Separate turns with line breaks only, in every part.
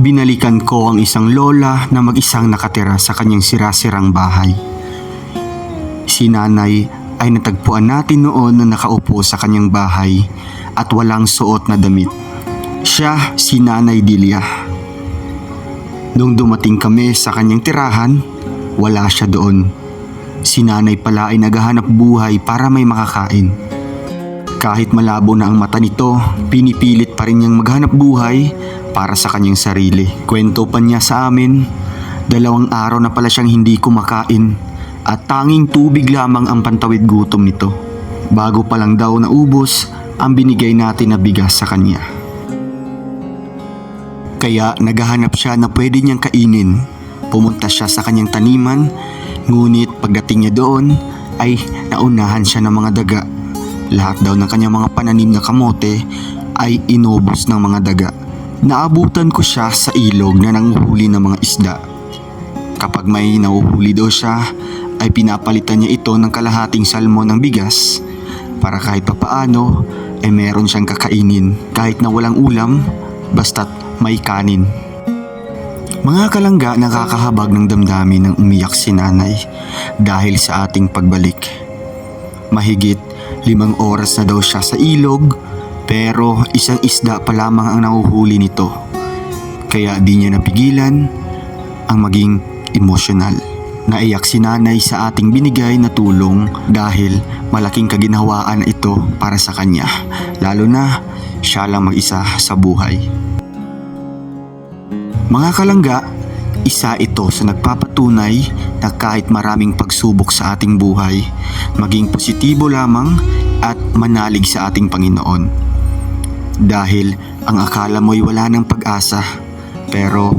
binalikan ko ang isang lola na mag-isang nakatira sa kanyang sira-sirang bahay. Si nanay ay natagpuan natin noon na nakaupo sa kanyang bahay at walang suot na damit. Siya si Nanay Delia. Nung dumating kami sa kanyang tirahan, wala siya doon. Si nanay pala ay naghahanap buhay para may makakain. Kahit malabo na ang mata nito, pinipilit pa rin niyang maghanap buhay para sa kanyang sarili. Kwento pa niya sa amin, 2 araw na pala siyang hindi kumakain at tanging tubig lamang ang pantawid gutom nito. Bago pa lang daw naubos ang binigay natin na bigas sa kanya. Kaya naghahanap siya na pwede niyang kainin. Pumunta siya sa kanyang taniman, ngunit pagdating niya doon ay naunahan siya ng mga daga. Lahat daw ng kanyang mga pananim na kamote ay inubos ng mga daga. Naabutan ko siya sa ilog na nanguhuli ng mga isda. Kapag may nahuhuli daw siya, ay pinapalitan niya ito ng kalahating salmon ng bigas para kahit papaano ay meron siyang kakainin kahit na walang ulam, basta't may kanin. Mga kalangga, nakakahabag ng damdamin ng umiyak si nanay dahil sa ating pagbalik. Mahigit 5 oras na daw siya sa ilog, pero isang isda pa lamang ang nahuhuli nito. Kaya di niya napigilan ang maging emosyonal. Naiyak si nanay sa ating binigay na tulong dahil malaking kaginhawaan ito para sa kanya, lalo na siya lang mag-isa sa buhay. Mga kalangga, isa ito sa nagpapatunay na kahit maraming pagsubok sa ating buhay, maging positibo lamang at manalig sa ating Panginoon. Dahil ang akala mo'y wala ng pag-asa, pero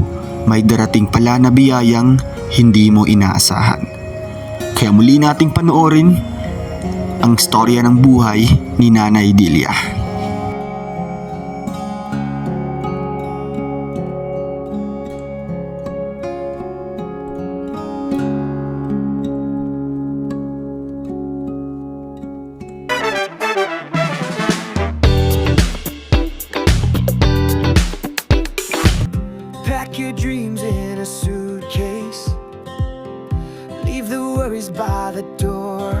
may darating pala na biyayang hindi mo inaasahan. Kaya muli nating panoorin ang storya ng buhay ni Nanay Delia.
Pack your dreams in a suitcase. Leave the worries by the door.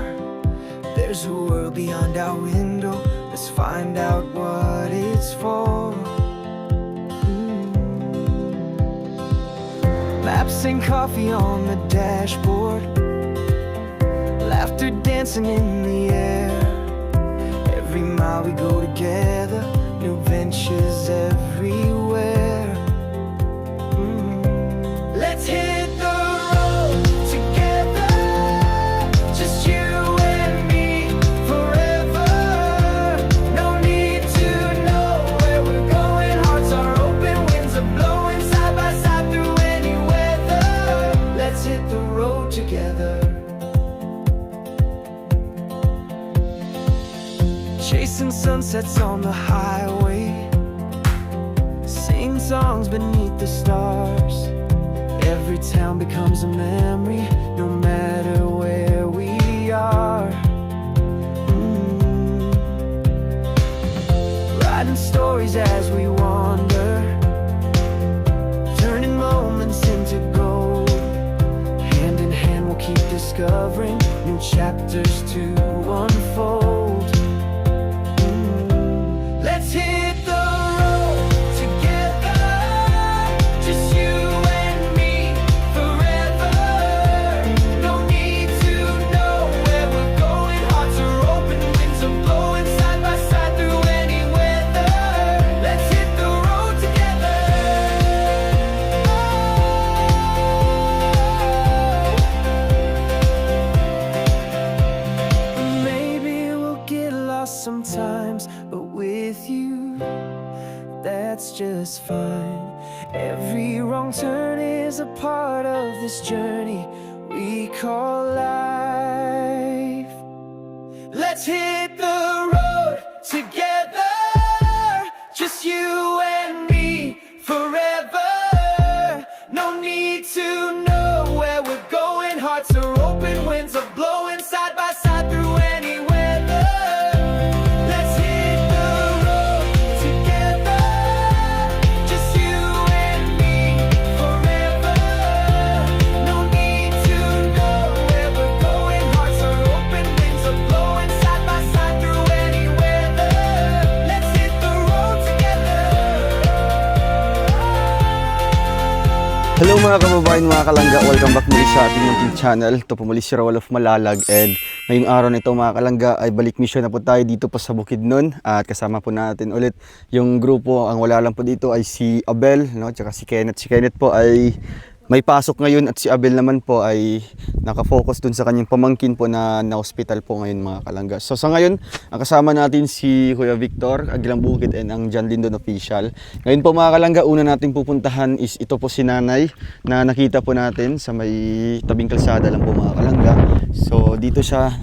There's a world beyond our window. Let's find out what it's for. Maps and coffee on the dashboard. Laughter dancing in the air. Every mile we go together. New ventures everywhere. Let's hit the road together, just you and me forever. No need to know where we're going. Hearts are open, winds are blowing side by side through any weather. Let's hit the road together. Chasing sunsets on the highway, sing songs beneath the stars. Every town becomes a memory, no matter where we are. Writing stories as we wander, turning moments into gold. Hand in hand we'll keep discovering new chapters to unfold. Let's hit the road together, just you and me forever. No need to know where we're going. Hearts are open, winds are blowing side by side through any weather. Let's hit the road together. Maybe we'll get lost sometimes, but with you, that's just fine. Every wrong turn is a part of this journey we call life. Let's hit the road together, just you and me forever. No need to know where we're going. Hearts are open, winds are blowing side by side through any weather. Let's hit the road together, just you and me
Hello mga kababayan, mga kalangga, welcome back muli sa ating YouTube channel. Ito po muli si Rawal of Malalag, and ngayong araw na ito mga kalangga ay balik mission na po tayo dito po sa Bukidnon, at kasama po natin ulit yung grupo. Ang wala lang po dito ay si Abel, no, tsaka si Kenneth. Si Kenneth po ay may pasok ngayon, at si Abel naman po ay nakafocus dun sa kanyang pamangkin po na na-hospital po ngayon mga kalangga. So sa ngayon, ang kasama natin si Kuya Victor Aguilang Bukid and ang John Lindon Official. Ngayon po mga kalangga, una nating pupuntahan is ito po si Nanay na nakita po natin sa may tabing kalsada lang po mga kalangga. So dito siya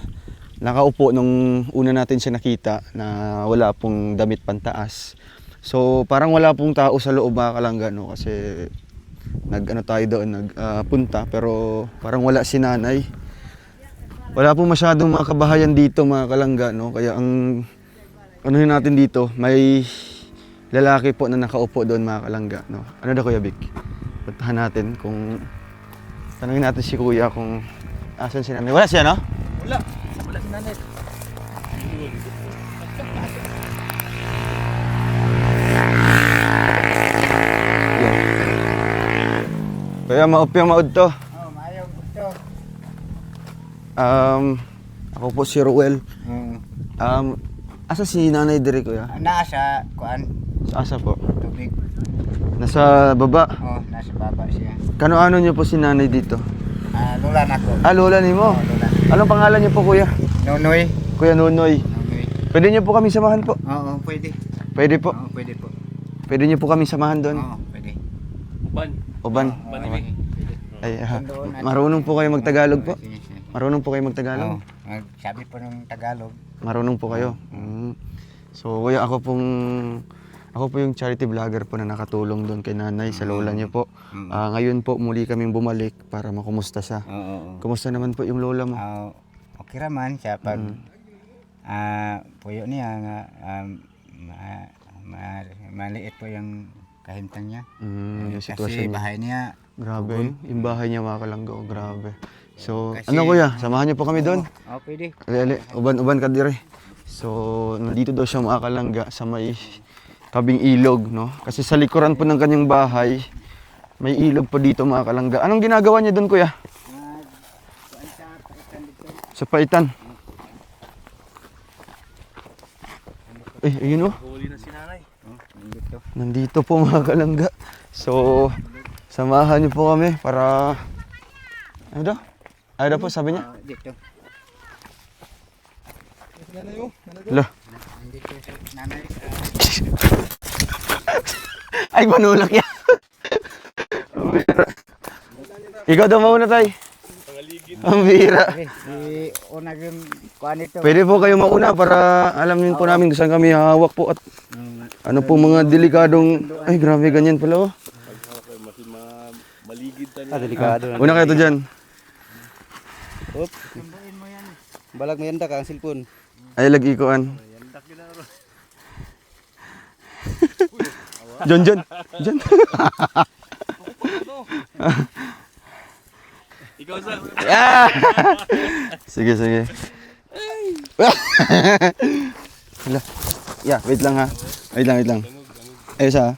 nakaupo nung una natin siya nakita na wala pong damit pantaas. So parang wala pong tao sa loob mga kalangga, no, kasi tayo doon nagpunta, pero parang wala si Nanay. Wala po masyadong mga kabahayan dito mga kalangga, no, kaya ang anuhin natin dito, may lalaki po na nakaupo doon mga kalangga, no. Ano daw Kuya Vic? Puntahan natin kung tanungin natin si Kuya kung asan si Nanay. Wala siya, no?
Wala si Nanay.
Kaya maupyang maud to.
Oh, maayaw gusto.
Ako po si Ruel. Asa si Nanay dire Kuya?
Naa sa kuan,
Sa asa po?
tubig.
Nasa baba.
Oh, nasa baba siya.
Kano-ano niyo po si Nanay dito?
Lola nako.
Lola ni mo.
Oh, lola.
Anong pangalan niyo po Kuya?
Nonoy.
Kuya Nunoy.
Nonoy.
Pwede niyo po kami samahan po?
Oo, pwede.
Pwede po.
Oo, pwede po.
Pwede niyo po kami samahan doon.
Oo, pwede.
Uban.
Pwede.
Ay, marunong po kayo magtagalog po?
Sige, sige.
Marunong po kayo
Oo,
magtagalog?
sabi po ng Tagalog.
Marunong po kayo. So, Kuya, ako po yung charity vlogger po na nakatulong doon kay Nanay sa lola niyo po. Ngayon po muli kaming bumalik para makumusta siya.
Oo.
Kumusta naman po yung lola mo?
Okay raman siya pag puyo niya nga maliit po yung kahintang niya.
Yung
Kasi
sitwasyon niya.
bahay niya.
Grabe, yung bahay niya mga kalangga, oh, grabe. So,
Kasi-
ano Kuya, samahan niyo po kami doon.
Oo, pwede.
Ali, uban ka dire. So, nandito daw siya mga kalangga sa may tabing ilog, no? Kasi sa likuran po ng kanyang bahay, may ilog po dito mga kalangga. Anong ginagawa niya doon Kuya? Sa paitan. Ayun oh.
Huli na si Nanay. Dito.
Nandito po mga kalangga. So, samahan niyo po kami para... Ano daw? Ano daw po sabi niya?
Dito.
Hala.
Nandito si Nanay.
Ay, manulak yan. Ikaw daw mauna tay. Ang bihira.
Si una yung kuan ito.
Pwede po kayo mauna para alam niyo po namin kung saan kami hawak po at ano po mga delikadong... Ay, grabe ganyan pala oh.
Delikado.
Una kayo to dyan.
Op. Balag mo yanda ka ang cellphone.
Ay, lagi-ikuan. John.
Ikaw sa.
Ah! Sige. Hala. Yeah, wait lang ha. Wait lang. Ayos ha.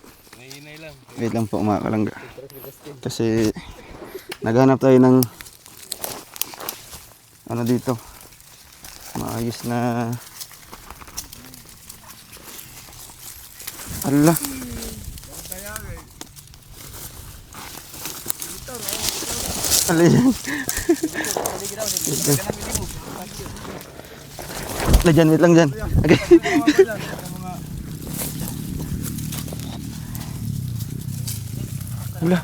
Wait lang po mga kalangga. Kasi naghanap tayo ng ano dito. Maayos na Hala. Hala yan. Wait lang dyan. Okay. Hala.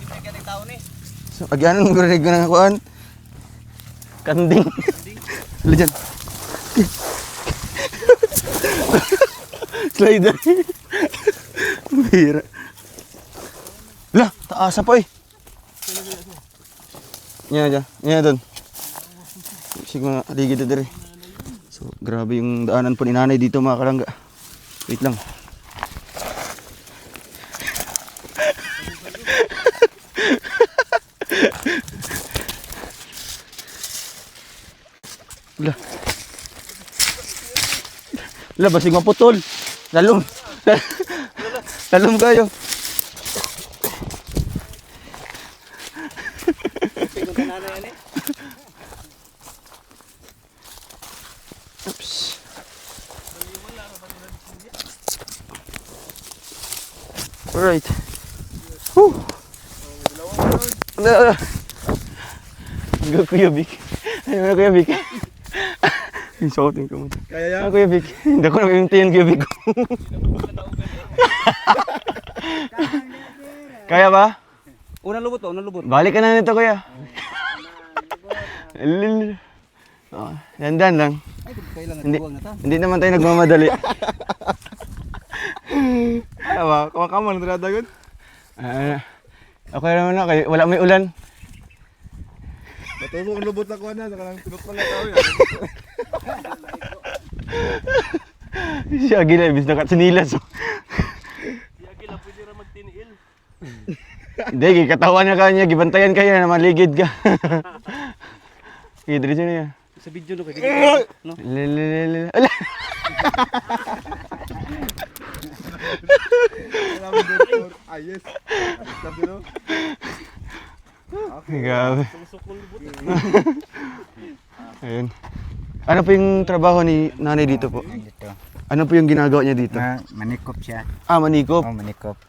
So, agyanan mo garinig na kuhaan. Kanding. Hala dyan. Slider. Bira. Hala, taasa po eh. Nya doon. Sige mga ligid na dire. So, grabe yung daanan po ni Nanay dito mga kalangga. Wait lang. Basig maputol. Lalom. Lalom kayo. Oops. Alright. Whew. Go Kuya Vic. Ayun na Kuya Vic. Yung shouting ko mo.
Kaya yan.
Kuya Vic. Hindi ko na maintindihan Kuya Vic. Kaya ba?
Unang lubot ba? Unang lubot.
Balik ka na nito Kuya. Lil. Oh, dandan lang.
Ay, kailangan
Hindi.
buwang na ta.
Hindi naman tayo nagmamadali. Ano ba? Kumakaman na dagon? Okay naman na. Wala may ulan.
Bato mo ang lubot na kuha na. Nakalang pinot pala tao yan.
Si Agila, ibis na katsinilas.
Si Agila, pwede na magtiniil.
Hindi, katawan na kanya. Gibantayan kayo na maligid ka. Sige, diretso na yan.
Sa video no kay no.
Lilililil. Ala!
Ayos. Sabi no.
Grabe. Ayun. Ano po yung trabaho ni nanay dito po?
Dito.
Ano po yung ginagawa niya dito?
Manikop siya.
Ah, manikop.
Oh, manikop.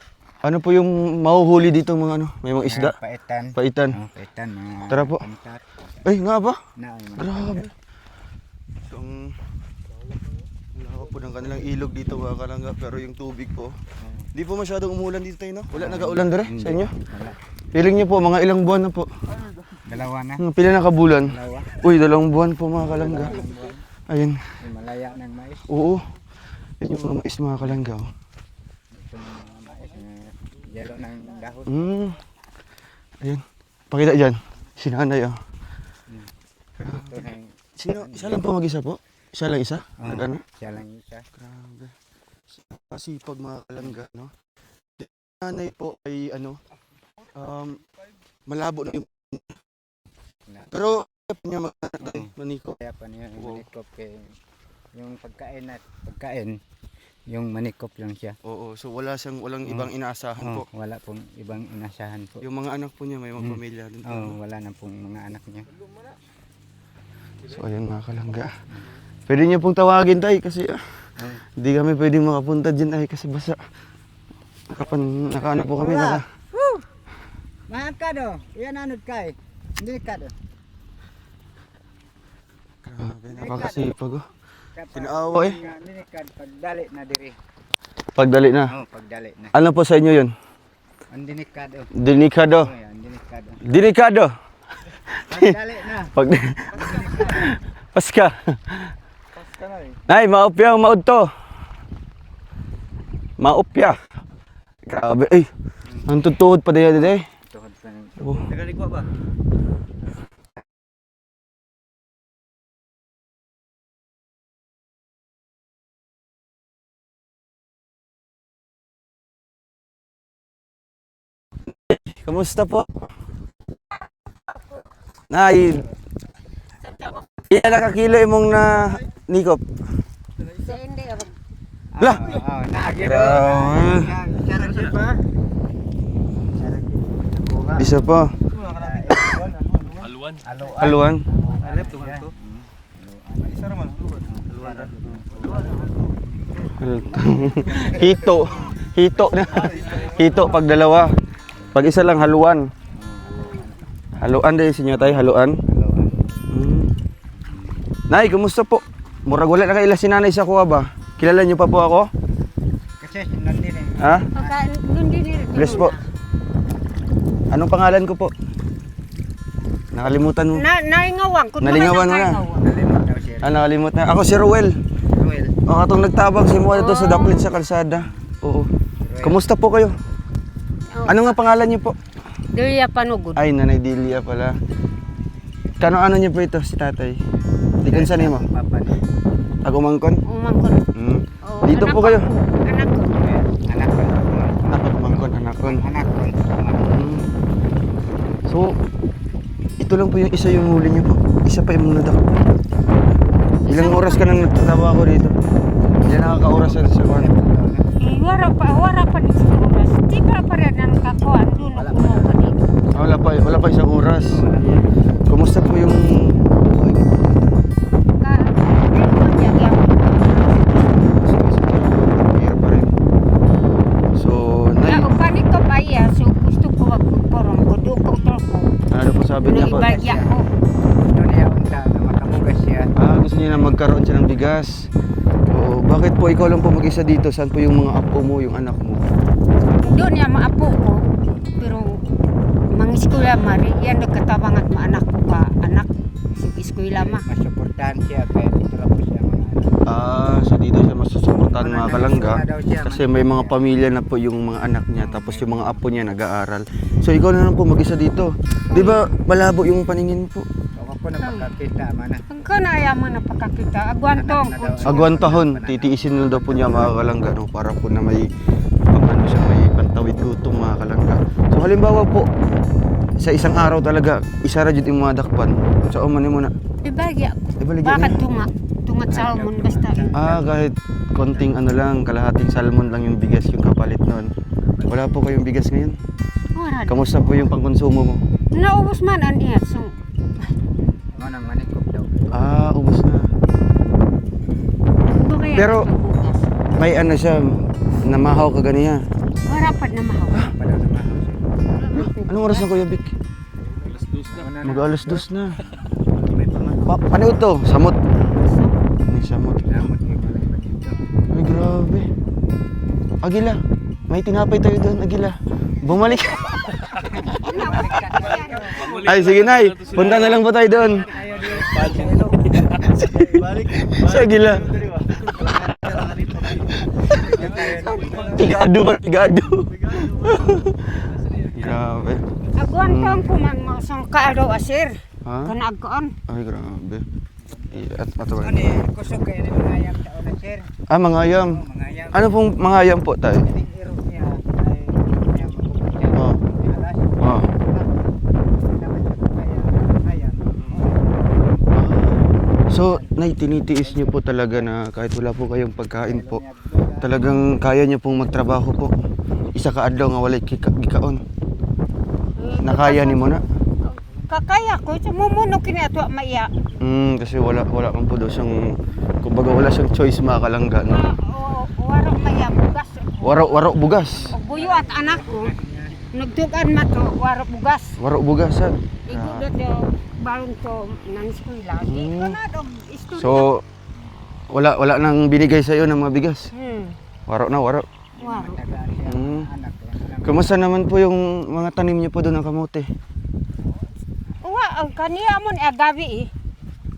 Ano po yung mahuhuli dito mga ano? May mga isda?
Paitan.
Paitan.
Oh, paitan. Mga
Tara po.
pangkat.
Ay, nga ba?
Na, ay, mga
Grabe. So, ang lawak po ng kanilang ilog dito mga kalangga. Pero yung tubig po, di po masyadong umulan dito tayo, no? Wala nag-aulan dere sa inyo?
Wala.
Feeling niyo po, mga ilang buwan na po.
Dalawa na.
Pila na kabulan?
Dalawa.
Uy, 2 buwan po mga kalangga. Ayun.
May malaya ng mais.
Oo. Yan yung mga mais mga kalangga. Oh.
Ito mga mais. Yelo ng dahon.
Ayun. Pakita dyan. Si nanay, oh.
Ito na yung
Isa lang po mag-isa po? Isa lang isa? Ano?
siya lang isa.
Grabe. Kasipag mga kalangga, no? Nanay po ay ano, malabo na yung... Pero, kaya po niya maniko.
Kaya pa niya yung
Wow.
manikop kay yung pagkain yung manikop lang siya.
Oo, so walang ibang inaasahan po.
Wala pong ibang inasahan po.
Yung mga anak po niya, may mga pamilya din po.
Oh, wala na pong mga anak niya.
So, ayun mga kalangga. Pwede niyo pong tawagin tayo kasi hindi kami pwedeng makapunta dyan ay kasi basa. Nakaano po kami,
Mahal ka do. Iyan anod kay. Hindi ka do.
Grabe, napakasipag oh. Tinaawa eh.
Hindi ka pagdali na diri.
Pagdali na.
Oh, pagdali na.
Ano po sa inyo yun?
Ang delikado.
Delikado.
Oh, yan, delikado.
Delikado.
Pagdali na.
Pag... Paska.
Paska na eh.
Nay, maupya ang maudto. Maupya. Grabe, ay. Ang tutuhod pa din eh.
Tuhod pa ng
Oh.
Nagalikwa ba?
Kamusta po? Nay, ilan nakakilo imong na nikop? Lah!
Oh, naagi do.
Grabe.
Sarang siya pa.
Isa pa.
Aluan.
Haluan.
Alep tuhan to. Isa ra man lubot.
Hito. Hito na. Hito pag dalawa. Pag isa lang haluan. Haluan din sinyo tayo, haluan. Nay, kumusta po? Murag wala na kaila si nanay sa kuha ba? Kilala niyo pa po ako?
Kasi nandun eh.
Ha? Bless po. Anong pangalan ko po? Nakalimutan mo.
Naingawang ko.
Nalingawan mo na.
Nalimot daw siya.
Ah, nakalimutan. Ako si Ruel.
Ruel.
O, katong nagtabang si mo dito sa Daplit sa kalsada. Oo. Kumusta po kayo? Ano nga pangalan niyo po?
Diliya panugod.
Ay, Nanay Delia pala. Kano-ano niyo po ito si tatay? Di kansa nimo?
Papa ni.
Agumangkon?
Umangkon. Oh,
Dito
anak
po kayo.
ko. Anak ko.
Anak ko.
Agumangkon, anakon.
Anak ko.
So, ito lang po yung isa yung huli niyo po. Isa pa yung nadakot. Ilang oras ka nang nagtatawa ako dito? Ilan nakaka-oras sa kuwan?
Wara pa din sa oras. Di pa rin ang kakuan. Dulo ko mo pa dito.
Wala
wala pa isang oras. Kumusta po yung buhay niyo? Hirap pa rin. So, Nay,
Panik ko ba iya? So gusto ko magpurong ko. Dukong ko.
ano po sabi niya po?
Ibagya ko.
Gusto niya unta na makamugas siya.
Gusto niya na magkaroon siya ng bigas. Oo, bakit po ikaw lang po mag-isa dito? Saan po yung mga apo mo, yung anak mo?
Doon niya maapo ko. Pero mga eskwela mari. Yan nagkatabang at maanak ko ka anak. Sige eskwela ma.
Masuportahan siya kaya dito lang po siya mga anak.
So dito siya masusuportahan mga kalangga.
Wala daw siya,
Kasi may mga pamilya na po yung mga anak niya. Tapos yung mga apo niya nag-aaral. So ikaw na lang po mag-isa dito. Di ba malabo yung paningin po?
Ako po napagkakita man.
Ang kanayaman na pakakita. Agwantong ko.
Agwan tahon, titiisin lang daw po niya mga kalangga, no? Para po na may ano siya, may pantawid gutom mga kalangga. So halimbawa po, sa isang araw talaga, isa ra jud yung mga dakpan. So man mo na.
Ibagya ko.
Ibaligya
Bakit
niya.
tunga? Tungat salmon basta.
Kahit konting ano lang, kalahating salmon lang yung bigas yung kapalit noon. Wala po kayong bigas ngayon?
Wala.
Kamusta po yung pangkonsumo mo?
Naubos man an iya. So
Ano nang manikop daw.
Ubos na.
ito kaya
Pero-
sa bukas.
May ano siya, namahaw ka ganiya.
Wala pa na mahawa.
Pa daw na mahaw siya.
Anong oras na Kuya Vic?
Ano na?
Mag-alas 2 na.
May pamang.
Ano ito? Samot. May samot.
Lamot kay balay pa dito.
Ay, grabe. Agila, may tinapay tayo doon, Agila. Bumalik. Ay, sige Nay. Punta na lang po tayo doon. Sa Agila. Tigado ba? Tigado. Grabe.
Agwantong ko man masang kaado asir.
Ha?
Kanagkoon.
Ay, grabe. At ba?
Ano eh, kusog kayo ng mga ayam taon na sir.
Mga ayam.
Mga ayam.
Ano pong mga ayam po tayo?
Yung iro niya ay niya mabubuti siya.
Oh.
Alas.
Oh.
Dapat siya kaya ayam.
So, Nay, tinitiis niyo po talaga na kahit wala po kayong pagkain po, talagang kaya niyo pong magtrabaho po. Isa ka adlaw nga walay gikaon. Nakaya ni mo na?
Kakaya ko, sumumuno kini ato maiya.
Kasi wala man po daw siyang, kumbaga wala siyang choice mga kalangga, no?
Warang maiya bugas.
Waro bugas.
O buyo at anak ko. Nagtugan mato, waro bugas.
Waro bugasan.
Igudat yo baron ko nang eskwela. Di ko na dog istorya.
So, wala nang binigay sa iyo ng mga bigas. Waro.
Waro.
Tagaan siya
Mm.
anak ko.
Kumusta naman po yung mga tanim niyo po doon ng kamote?
Uwa, ang kaniya mo ni agabi eh.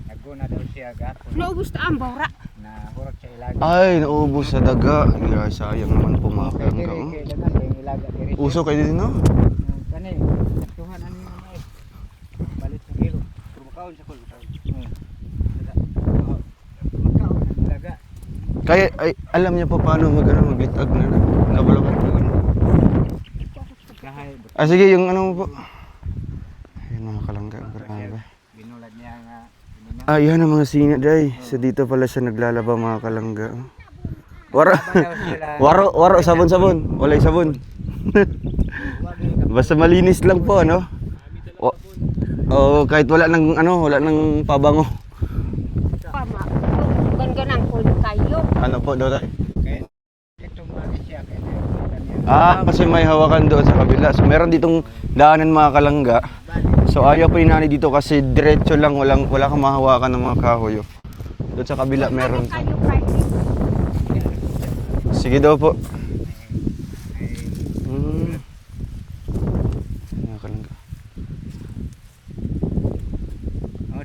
Naguna daw siya gapon
Naubos ta ang bawra.
na hurot sa ilaga.
Ay, naubos sa daga. Ay, sayang naman po mga kalangga.
Diri
Oh.
kay dagan kay ilaga diri.
Uso kayo din, no?
Kani, tuhan ani mga ay. Balit ng kilo. Purbukaon sa kul. Makaon ang ilaga.
Kaya, alam niya po paano maglitag na nabalabas po.
Kahay
Sige, yung ano mo po. Ayun mga kalangga, grabe.
binulad niya nga inina.
Yan ang mga sinat day. So dito pala siya naglalaba mga kalangga. Waro. waro, sabon. Walay sabon. Basta malinis lang po, ano? Kahit wala nang pabango.
Pama. Ganang ko kayo.
Ano po daw tayo?
Itong bali siya kaya
Kasi may hawakan doon sa kabila. So meron ditong daanan mga kalangga. So ayaw po inani dito kasi diretso lang, wala kang mahawakan ng mga kahoy. Doon sa kabila meron.
Kayo kayo.
Sige daw po. Mga kalangga.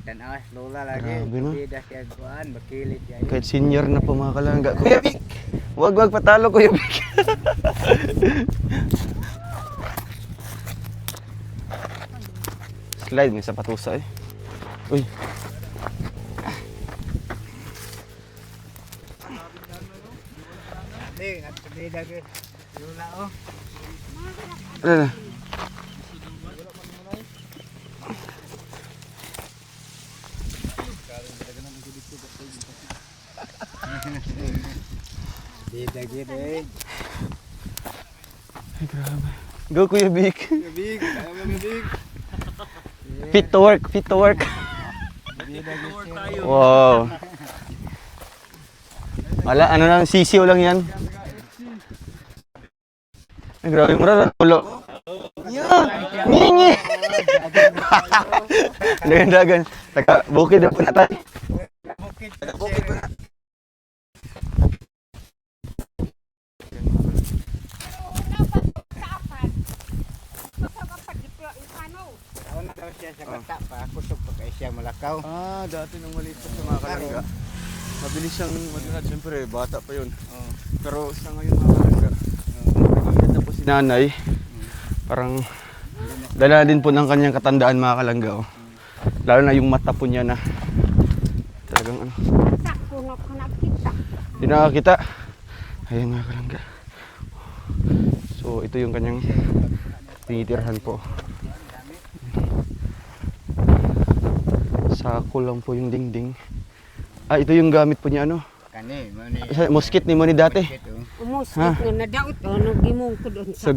tanawas lola lagi.
Grabe, no?
Bida siya kuan, bakilit siya.
Kahit senior na po mga kalangga. Kuya Vic! Wag patalo Kuya Vic. Slide, may sapatusa eh. Uy.
Ding, at bida gyud. Lola oh.
Ano na?
Bida gyud eh.
Ay, grabe. Go Kuya Vic.
Big, Big.
Fit to work, fit to work. Wow. Wala, ano lang, sisiw lang yan. Ay, grabe, mura ulo. Ngingi! Dagan-dagan. Taka, bukid na po na tayo. Bukid po na.
Una daw siya sa bata pa, kusog pa kay siya malakaw.
Ah, dati nung maliit pa sa mga kalangga. Mabilis siyang maglakad, siyempre, bata pa yun. Pero sa ngayon mga kalangga, nakikita po si nanay, parang dala din po ng kanyang katandaan mga kalangga. Oh. Lalo na yung mata po niya na talagang ano, di nakakita. Ayan mga kalangga. So ito yung kanyang tinitirhan po. Sako lang po yung dingding. Ah, ito yung gamit po niya ano?
Kani, mo ni.
Muskit ni mo ni dati.
Umus
Ha?
na nadaot no gimong ko doon
So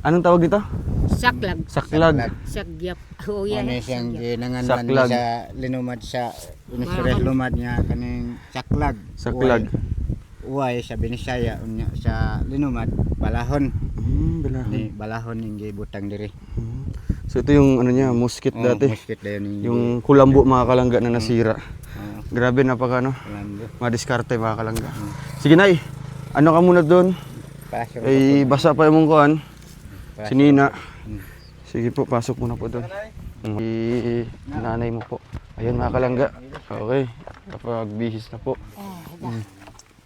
anong tawag dito?
saklag.
Saklag.
Sagyap. Oh yan.
Ano siyang ginangan
Saklag.
sa linumad sa Unisres lumad niya kaning saklag.
Saklag.
Uway sa Binisaya unya sa linumad balahon.
Balahon.
Ni balahon ning gibutang diri.
So ito yung ano niya, muskit dati.
Muskit dayon ning
Yung kulambo mga kalangga na nasira. Grabe napaka ano,
lambo.
madiskarte mga kalangga. Sige nay, ano ka muna doon?
Pasok.
Ay basa pa yung kuhan.
Pasok.
Si Nina. Sige po, pasok muna po doon. Nanay mo po. Ayun mga kalangga. Okay, kapag bihis na po.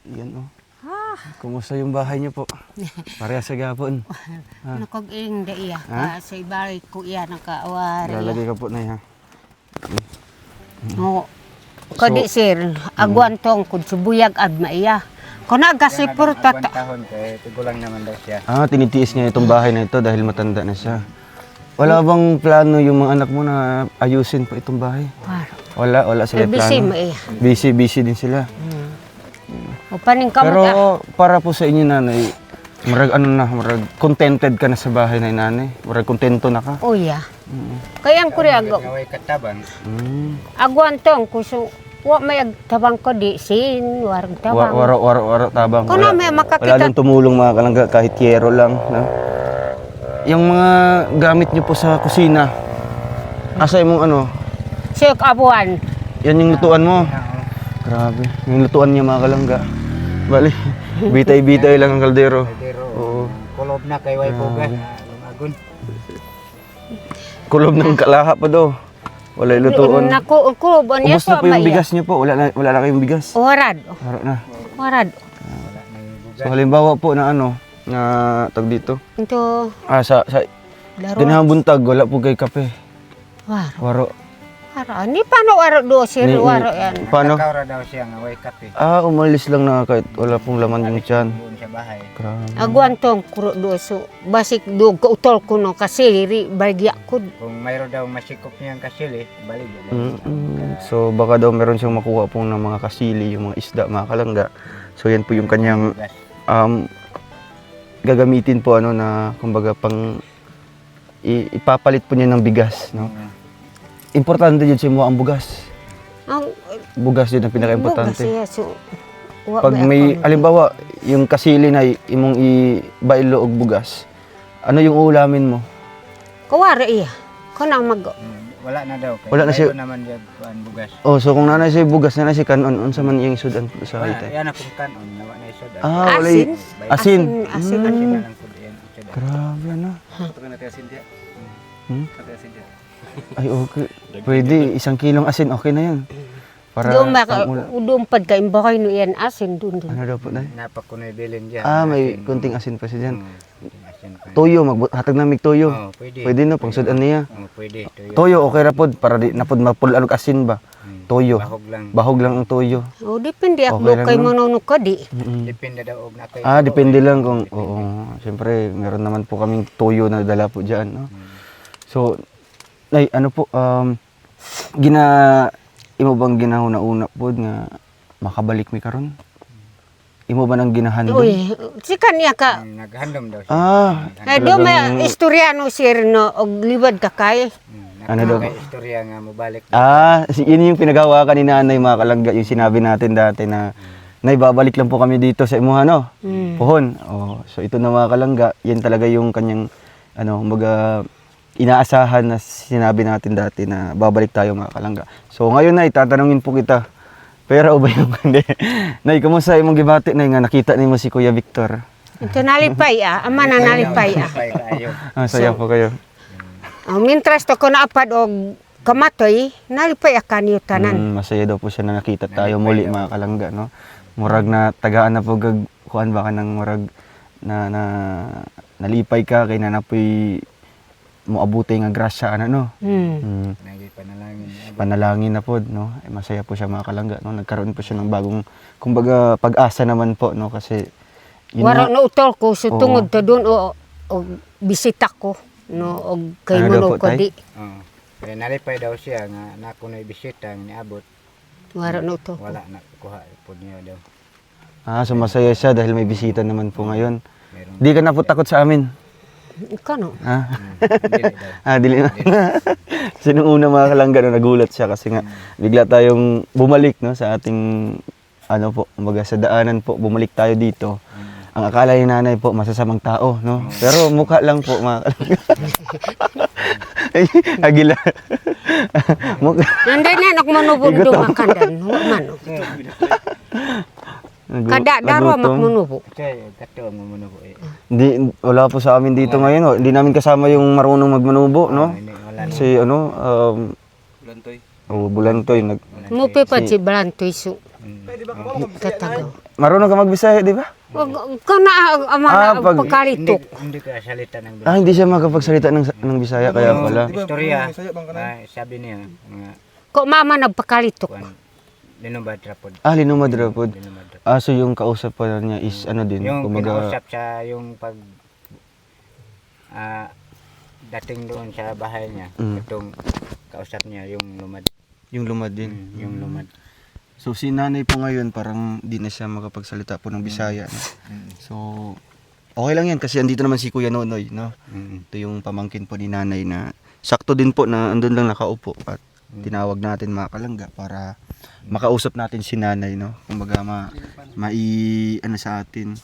Yan oh. Kumusta yung bahay niyo po? Parehas sa gapon.
Nakog-ing da iya.
Ha?
Sa ibalik ko iya nakaawari.
Lalagay ka po na ha.
Oo. Kadi sir, agwan tong kud subuyag agma iya. Kuna gasipur tata.
Tahon kay tigulang naman daw siya.
Ah, tinitiis niya itong bahay na ito dahil matanda na siya. Wala bang plano yung mga anak mo na ayusin po itong bahay? Wala sila
Busy
plano.
mo iya.
Busy din sila.
O paning kamot
Pero para po sa inyo nanay, marag contented ka na sa bahay na nanay. Marag kontento na ka.
Oh yeah. Kaya ang kuriag
Ngaway katabang.
agwan tong kuso wa may agtabang ko di sin warag tabang.
Waro tabang.
Kuno may
Wala
makakita.
din tumulong mga kalangga kahit yero lang. No? Yung mga gamit niyo po sa kusina, asa yung ano,
Sik abuan.
yan yung lutuan mo. Grabe, yung lutuan niya mga kalangga. Bali, bitay-bitay lang ang kaldero.
Pero
Oo.
kulob na kay way bugas. Lumagon.
Kulob ng kalaha pa daw. Wala yung lutuan.
Naku kubon
Ubus na
yaso
po yung bigas niyo po. Wala na kayong bigas.
Warad.
Harap na.
Warad.
Wala na yung bugas.
So halimbawa po na ano, na tag dito.
Ito
Sa
laro.
dinahang buntag, wala po kay kape.
Waro.
Waro.
Waro. Ni paano waro do sir waro yan.
Paano?
Nakakawra daw siya ngaway kape.
Umalis lang na kahit wala pong laman yung tiyan.
Doon sa bahay.
Grabe.
Agwan tong kuro do so basik do kautol ko no kasi bagya ko.
Kung mayroon daw masikop niyang kasili, balik.
So baka daw meron siyang makuha pong ng mga kasili, yung mga isda, mga kalangga. So yan po yung kanyang
Bugas.
gagamitin po ano na kumbaga pang ipapalit po niya ng bigas, no? Importante din sa mo ang bugas.
Ang
Bugas din ang pinaka-importante.
bugas siya, so, wa
Pag may
ako.
halimbawa yung kasili na imong ibailo og bugas, ano yung uulamin mo?
Kawara iya. Kanang mag
Wala na daw. Kaya
Wala na siya.
mayroon naman yung kuan bugas.
Oh, so kung nanay siya bugas na si kanon unsa man iyang sudan sa
Wala,
hayte.
yan akong kanon. Nawa na isod.
Wala
asin.
asin.
Asin.
Asin na lang po yan. isod.
Grabe ano.
Ito nga natin asin diya. Natin asin diya.
Ay okay. Pwede 1 kilong asin okay na 'yan. Para
Doon ba
pang-ula.
udumpad ka imbakay no yan asin doon doon.
Ano daw po na?
Napakunoy bilin diyan.
May kunting asin pa siya dyan.
Asin pa.
Toyo, hatag na mig toyo.
Pwede.
Pwede na, pang sudan niya.
Pwede.
Toyo, okay ra pod para di napod mapul anog asin ba? Toyo.
Bahog lang.
Bahog lang ang toyo.
O depende
Okay
ako
lang
kay
nun.
manunok ka di.
Depende daw og na kay.
Depende lang kung, oo. Siyempre, meron naman po kaming toyo na dala po dyan. No? So, ay, ano po, imo bang ginahuna-una po nga makabalik mi karon? Imo ba nang ginahandom?
Uy, si kanya ka.
Naghandom daw siya.
Kay do may istorya no sir no og libad ka kay.
Ano daw?
May istorya nga mabalik.
Yun yung pinagawa ka ni nanay mga kalangga, yung sinabi natin dati na nay, babalik lang po kami dito sa imuha, no? Puhon. Oh, so ito na mga kalangga, yan talaga yung kanyang kumbaga inaasahan na sinabi natin dati na babalik tayo mga kalangga. So ngayon nay, tatanungin po kita. Pero ba yung hindi? Nay, kumusta imong gibati nay nga nakita nimo si Kuya Victor?
Ito nalipay ama na nalipay
Pay kaayo.
Saya po kayo.
Mintras to ko naapad og kamatoy, nalipay akan yung tanan.
Masaya daw po siya na nakita tayo muli mga kalangga, no? Murag na tagaan na po kuan ba ka ng murag na nalipay ka kay nanapoy moabuti nga grasya no.
Nagay panalangin.
Panalangin na po, no? Masaya po siya mga kalangga, no? Nagkaroon po siya ng bagong kumbaga pag-asa naman po, no? Kasi
Waro
nga-
na utol ko so
Oo.
tungod to doon o bisita ko no og kay
Ano daw
mo
po,
ko
tay?
di
Oo. Kaya nalipay daw siya nga nako na bisita ang niabot.
waro na utol ko.
Wala na kuha po niya daw.
so masaya siya dahil may bisita naman po ngayon.
Meron.
Di ka na po takot sa amin.
Kano?
Ha?
Dili daw.
Dili na. Kasi nung una mga kalangga, no, nagulat siya kasi nga bigla tayong bumalik, no, sa ating kumbaga sa daanan po, bumalik tayo dito. Ang akala ni nanay po, masasamang tao, no? Pero mukha lang po, mga kalangga. Ay, agila. Mukha.
Nanday na nakmanubog
Igutom.
do makandan. Wa man. Kada daro
Nagutom.
makmanubog.
Kaya kato ang mumuno po eh.
Wala po sa amin dito ngayon, no? Hindi namin kasama yung marunong magmanubo, no?
Wala na.
Si Bulantoy.
Mo pa si Blantoy su. Katagaw.
Marunong ka magbisaya, di ba?
Wag kana amana
pag-
pagkalitok.
Hindi ka salita ng
Hindi siya makapagsalita ng Bisaya, kaya pala.
istorya. Sabi niya mga
Ko mama nagpakalitok.
kuan linubad rapod.
Linumad ra po.
Linubad rapod.
So yung kausap pa niya is din,
Yung
kumbaga,
kinausap siya yung pag dating doon sa bahay niya. Itong kausap niya yung lumad.
yung lumad din.
Yung lumad.
So si nanay po ngayon, parang di na siya makapagsalita po ng Bisaya. No? So, okay lang yan kasi andito naman si Kuya Nonoy, no? Ito yung pamangkin po ni nanay na sakto din po na andun lang nakaupo at tinawag natin mga kalangga para makausap natin si nanay, no? Kumbaga sa atin,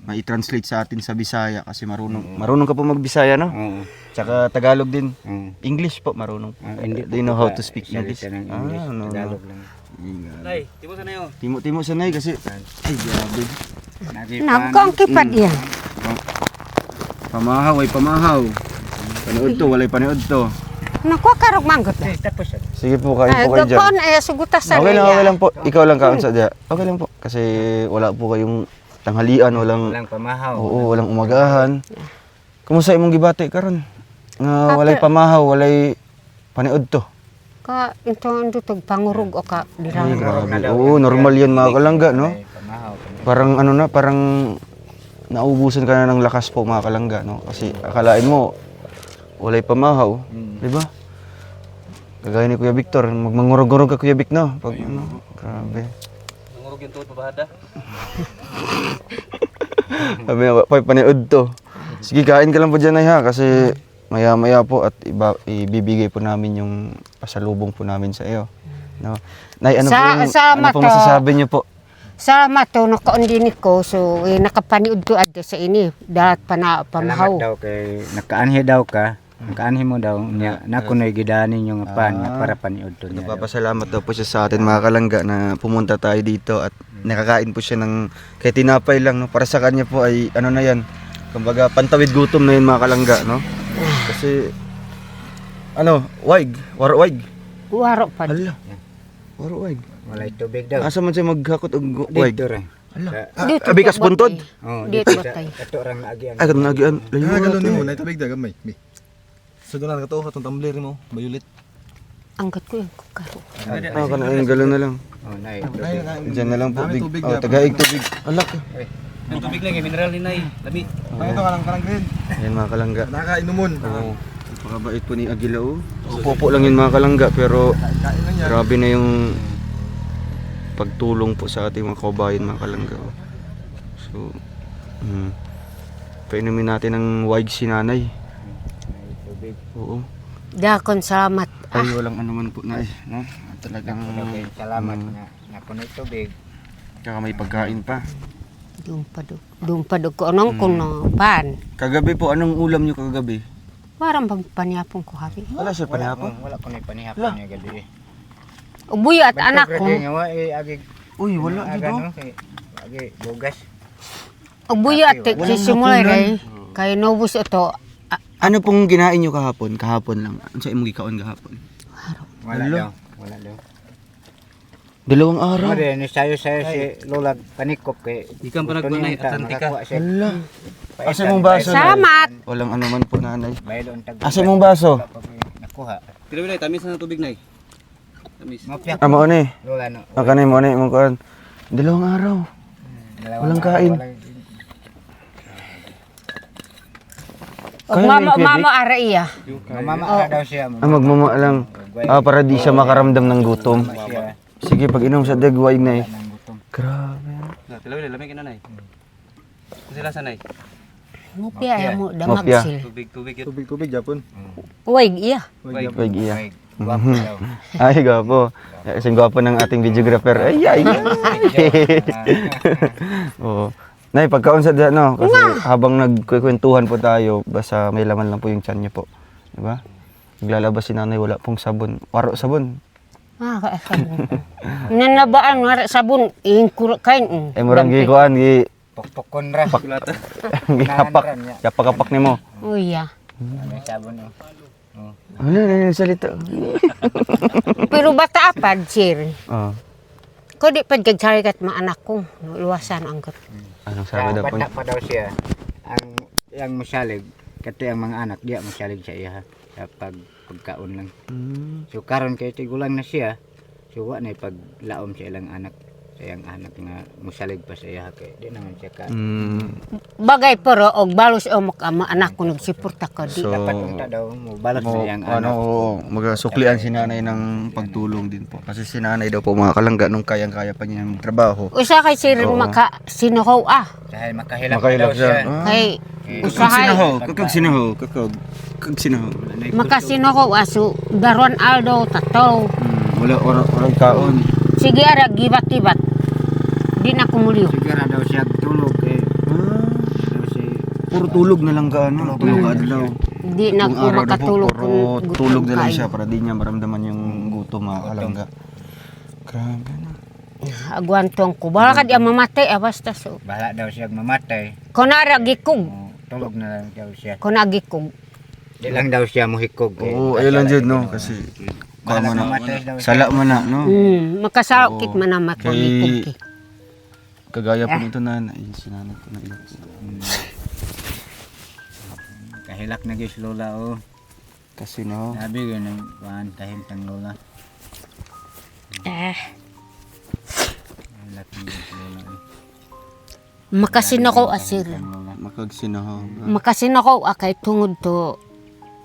mai-translate sa atin sa Bisaya kasi marunong ka po mag-Bisaya, no?
Oo.
Tsaka Tagalog din.
Oo.
English po marunong.
Hindi
Do you know how to speak English?
Ng English.
No.
Tagalog lang.
Nay, timo sanay kasi ay grabe.
Nagkong kipad yan.
Pamahaw ay pamahaw. Panood to, walay panood to.
Naku karog manggot.
Tapos
Sige po, kain
Ay
po kayo dyan.
gakon ay sugutas sa
Okay lang po. Ikaw lang kaon sa dyan. Okay lang po. Kasi wala po kayong tanghalian,
walang pamahaw.
walang umagahan. Kumusta imong gibati karon? Nga walay pamahaw, walay panood to.
Ka ito tog pangurog o ka
Ay,
dirang.
grabe. Oo, normal yan mga kalangga, no?
Pamahaw.
Parang parang naubusan ka na ng lakas po mga kalangga, no? Kasi akalain mo, walay pamahaw, di ba? Kagaya ni Kuya Victor, magmangurog-ngurog ka Kuya Vic, no? Pag, grabe.
Nangurog yung tuwad pabahada.
Sabi na, panood to. Sige, kain ka lang po dyan, Nay, ha? Kasi maya-maya po at ibibigay po namin yung pasalubong po namin sa iyo. No? Nay, ano po masasabi niyo po?
Salamat to nakaundin ko so nakapaniud to adto sa ini dapat pa na
Salamat
pamahaw.
daw kay nakaanhi daw ka. Nakaanhi mo daw niya. Nako na gidanin yung pan niya para paniud to niya.
Napapasalamat daw po siya sa atin mga kalangga na pumunta tayo dito at nakakain po siya ng kahit tinapay lang, no? Para sa kanya po ay ano na yan, kumbaga pantawid gutom na yun mga kalangga, no? Kasi waro waig.
Waro pa.
Hala. Waro waig.
Walay tubig daw.
Asa man siya maghakot og waig?
Dito ra.
Dito
Abikas
pa
buntod?
batay.
Oh,
Dito
dito
batay.
Ato rang naagi ang.
Ay, kanang nagian. Layo
Galon
na
mo,
to.
na tubig da gamay. Mi. So doon ka to, katong tumbler mo, bayulit.
Angkat ko yung kukaro.
Kanang yung galon na lang.
Oh, nay. tubig.
Diyan na lang po.
Dami tubig na.
Tagaig tubig. Alak.
Ang tubig lang, mineral ni Nay. Lami.
Ito ka lang green.
Yan mga kalangga.
Nakakainumon.
Oo. Napakabait po ni Agila, oh. Upo lang yun mga kalangga, pero
Kain lang yan.
grabe na yung pagtulong po sa ating mga kabayan mga kalangga, oh. So, painumin natin ng wide si nanay.
Tubig.
Oo.
Dakon salamat.
Ay, walang anuman po na no? Talagang
Okay, salamat nga nakunoy tubig.
kaka may pagkain pa.
Dumpad ko anong kuno pan.
Kagabi po, anong ulam nyo kagabi?
Parang panyapon ko hari.
Wala siya panahapon.
Wala ko may panihapon niya gabi.
Ubuyo at anak ko.
Agi
Uy, wala dito.
Agi bugas.
Ubuyo at sisimulay kay nobus ito.
Ano pong ginain nyo kahapon? Kahapon lang. Ano sa imong gikaon kahapon?
Wala daw. Wala daw.
Dalawang araw.
Mo din sayo-sayo si Lola panikop kay
Ikan pa nagbanay, Atlantika.
Hala. Asa mong baso? Nay?
Salamat.
Walang anuman po nanay.
Baylon tag.
Asa mong baso?
Nakuha.
Pero nay, tamis na ng tubig nay. Tamis.
Mapyak.
Amo ni.
Lola no.
Kanay mo ni mong kuan. Dalawang araw. Walang kain.
Og
Kaya may pwede?
mama ara iya.
Mama ara daw siya.
Magmama lang. Para di siya makaramdam ng gutom.
Siya
Sige, pag inom sa dagway nay.
ng gutom.
Grabe.
Tilawin, lamig ka na nay. Sila sa nay.
Mupya mo damag
Mupya.
sila.
Tubig yun.
Tubig Japon.
Uy, iya.
Wait.
Wag iya.
Guwapo daw.
Ay, gwapo. Kasing gwapo ng ating videographer. Ay, ay. Oo. Nay, pagkaon sa no, kasi habang nagkukwentuhan po tayo, basta may laman lang po yung tiyan niyo po. Di ba? Naglalabas si nanay, wala pong sabon. Waro sabon.
Ah, sabon. Nanabaan nga sabon ingkuro kain.
Eh, murang gikuan,
Pokpokon ra.
gihapak. Yapak-apak ni mo.
Uy, ya.
Ano sabon no.
Ano na yung salita?
Pero bata apad sir.
Oh.
Ko di pad kag kat mga anak ko. Luwasan ang kat.
Anong sabi daw po?
Bata pa daw siya. Ang masalig kati ang mga anak diya masalig sa iya sa pagkaon lang. So karon kay tigulang na siya. So wa na paglaom sa ilang anak. Sa iyang anak nga masalig pa sa iya kay di naman siya ka.
Bagay pero og balos o mga anak ko nagsuporta ko di.
So,
Dapat unta daw mo balas sa iyang
ano,
anak.
magasuklian si nanay ng pagtulong din po. Kasi si nanay daw po mga kalangga nung kayang-kaya pa niya ng trabaho.
Usa kay sir maka sinuhaw
Dahil makahilak
Makahilak
daw siya.
Kay
Kag
usahay
sinaho.
makasinuhaw aso daron aldo tato.
Wala kaon.
Sige ara gibat-gibat. Di na kumulyo.
Sigara daw siya tulog kay daw siya
Puro tulog na lang ka, ano? Tulog adlaw.
Di na
Kung
ko
araw na po,
makatulog
puro
kung
tulog na lang
kain.
siya para di niya maramdaman yung gutom mga kalangga. Grabe na.
Agwantong ko. Bala ka di mamatay basta so.
bahala daw siya mamatay.
Kunara gikog.
Tulog na lang daw siya.
Kuna gikog.
Di lang daw siya muhikog.
Oo, ayun lang dyan, no? Kasi,
Bahala
kama na,
mamatay daw siya.
sala man na, no?
Makasakit man na matagikog.
Kagaya po nito na, sinanay ko na ilang.
Kahilak na guys lola oh.
Kasi no,
Sabi ko nang kuhan kahintang lola. Kahilak na guys lola eh.
Makasinako asir.
makagsinahaw.
Makasinako akay tungod to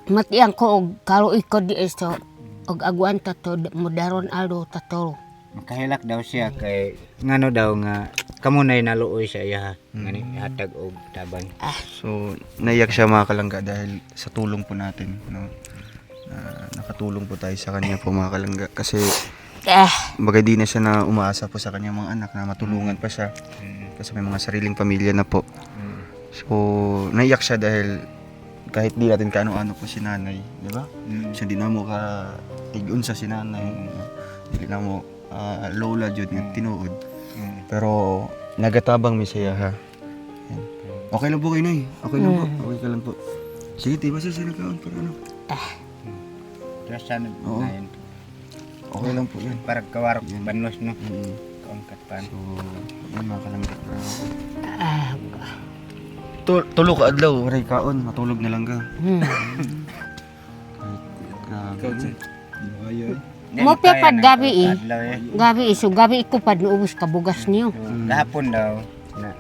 matiang ko og kaluoy ko di so og agwanta to modaron aldo tatoro.
Makahilak daw siya kay ngano daw nga kamunay naluoy siya iya ngani hatag og tabang.
So, naiyak siya mga kalangga dahil sa tulong po natin, no? Nakatulong po tayo sa kanya po mga kalangga kasi bagay di na siya na umaasa po sa kanyang mga anak na matulungan pa siya kasi may mga sariling pamilya na po. So, naiyak siya dahil kahit di natin kaano-ano po si nanay, di ba? Siya di na mo ka tigun sa si nanay, di na mo lola jud nga tinuod. Pero nagatabang mi siya ha. Yan. Okay lang po kayo nay. Okay lang po. Okay ka lang po. Sige, tiba siya sinakaon para ano.
Terus siya
Oo.
ngayon.
Okay lang po yan.
Para kawarok banlos no.
Mm.
Kaon katpan.
So, yan mga kalangga. Tulog ka adlaw, ray kaon, matulog na lang ka. Grabe.
Mo pad gabi eh.
Adlaw eh.
Gabi iso gabi ko pad nuubos ka bugas niyo.
Gahapon daw.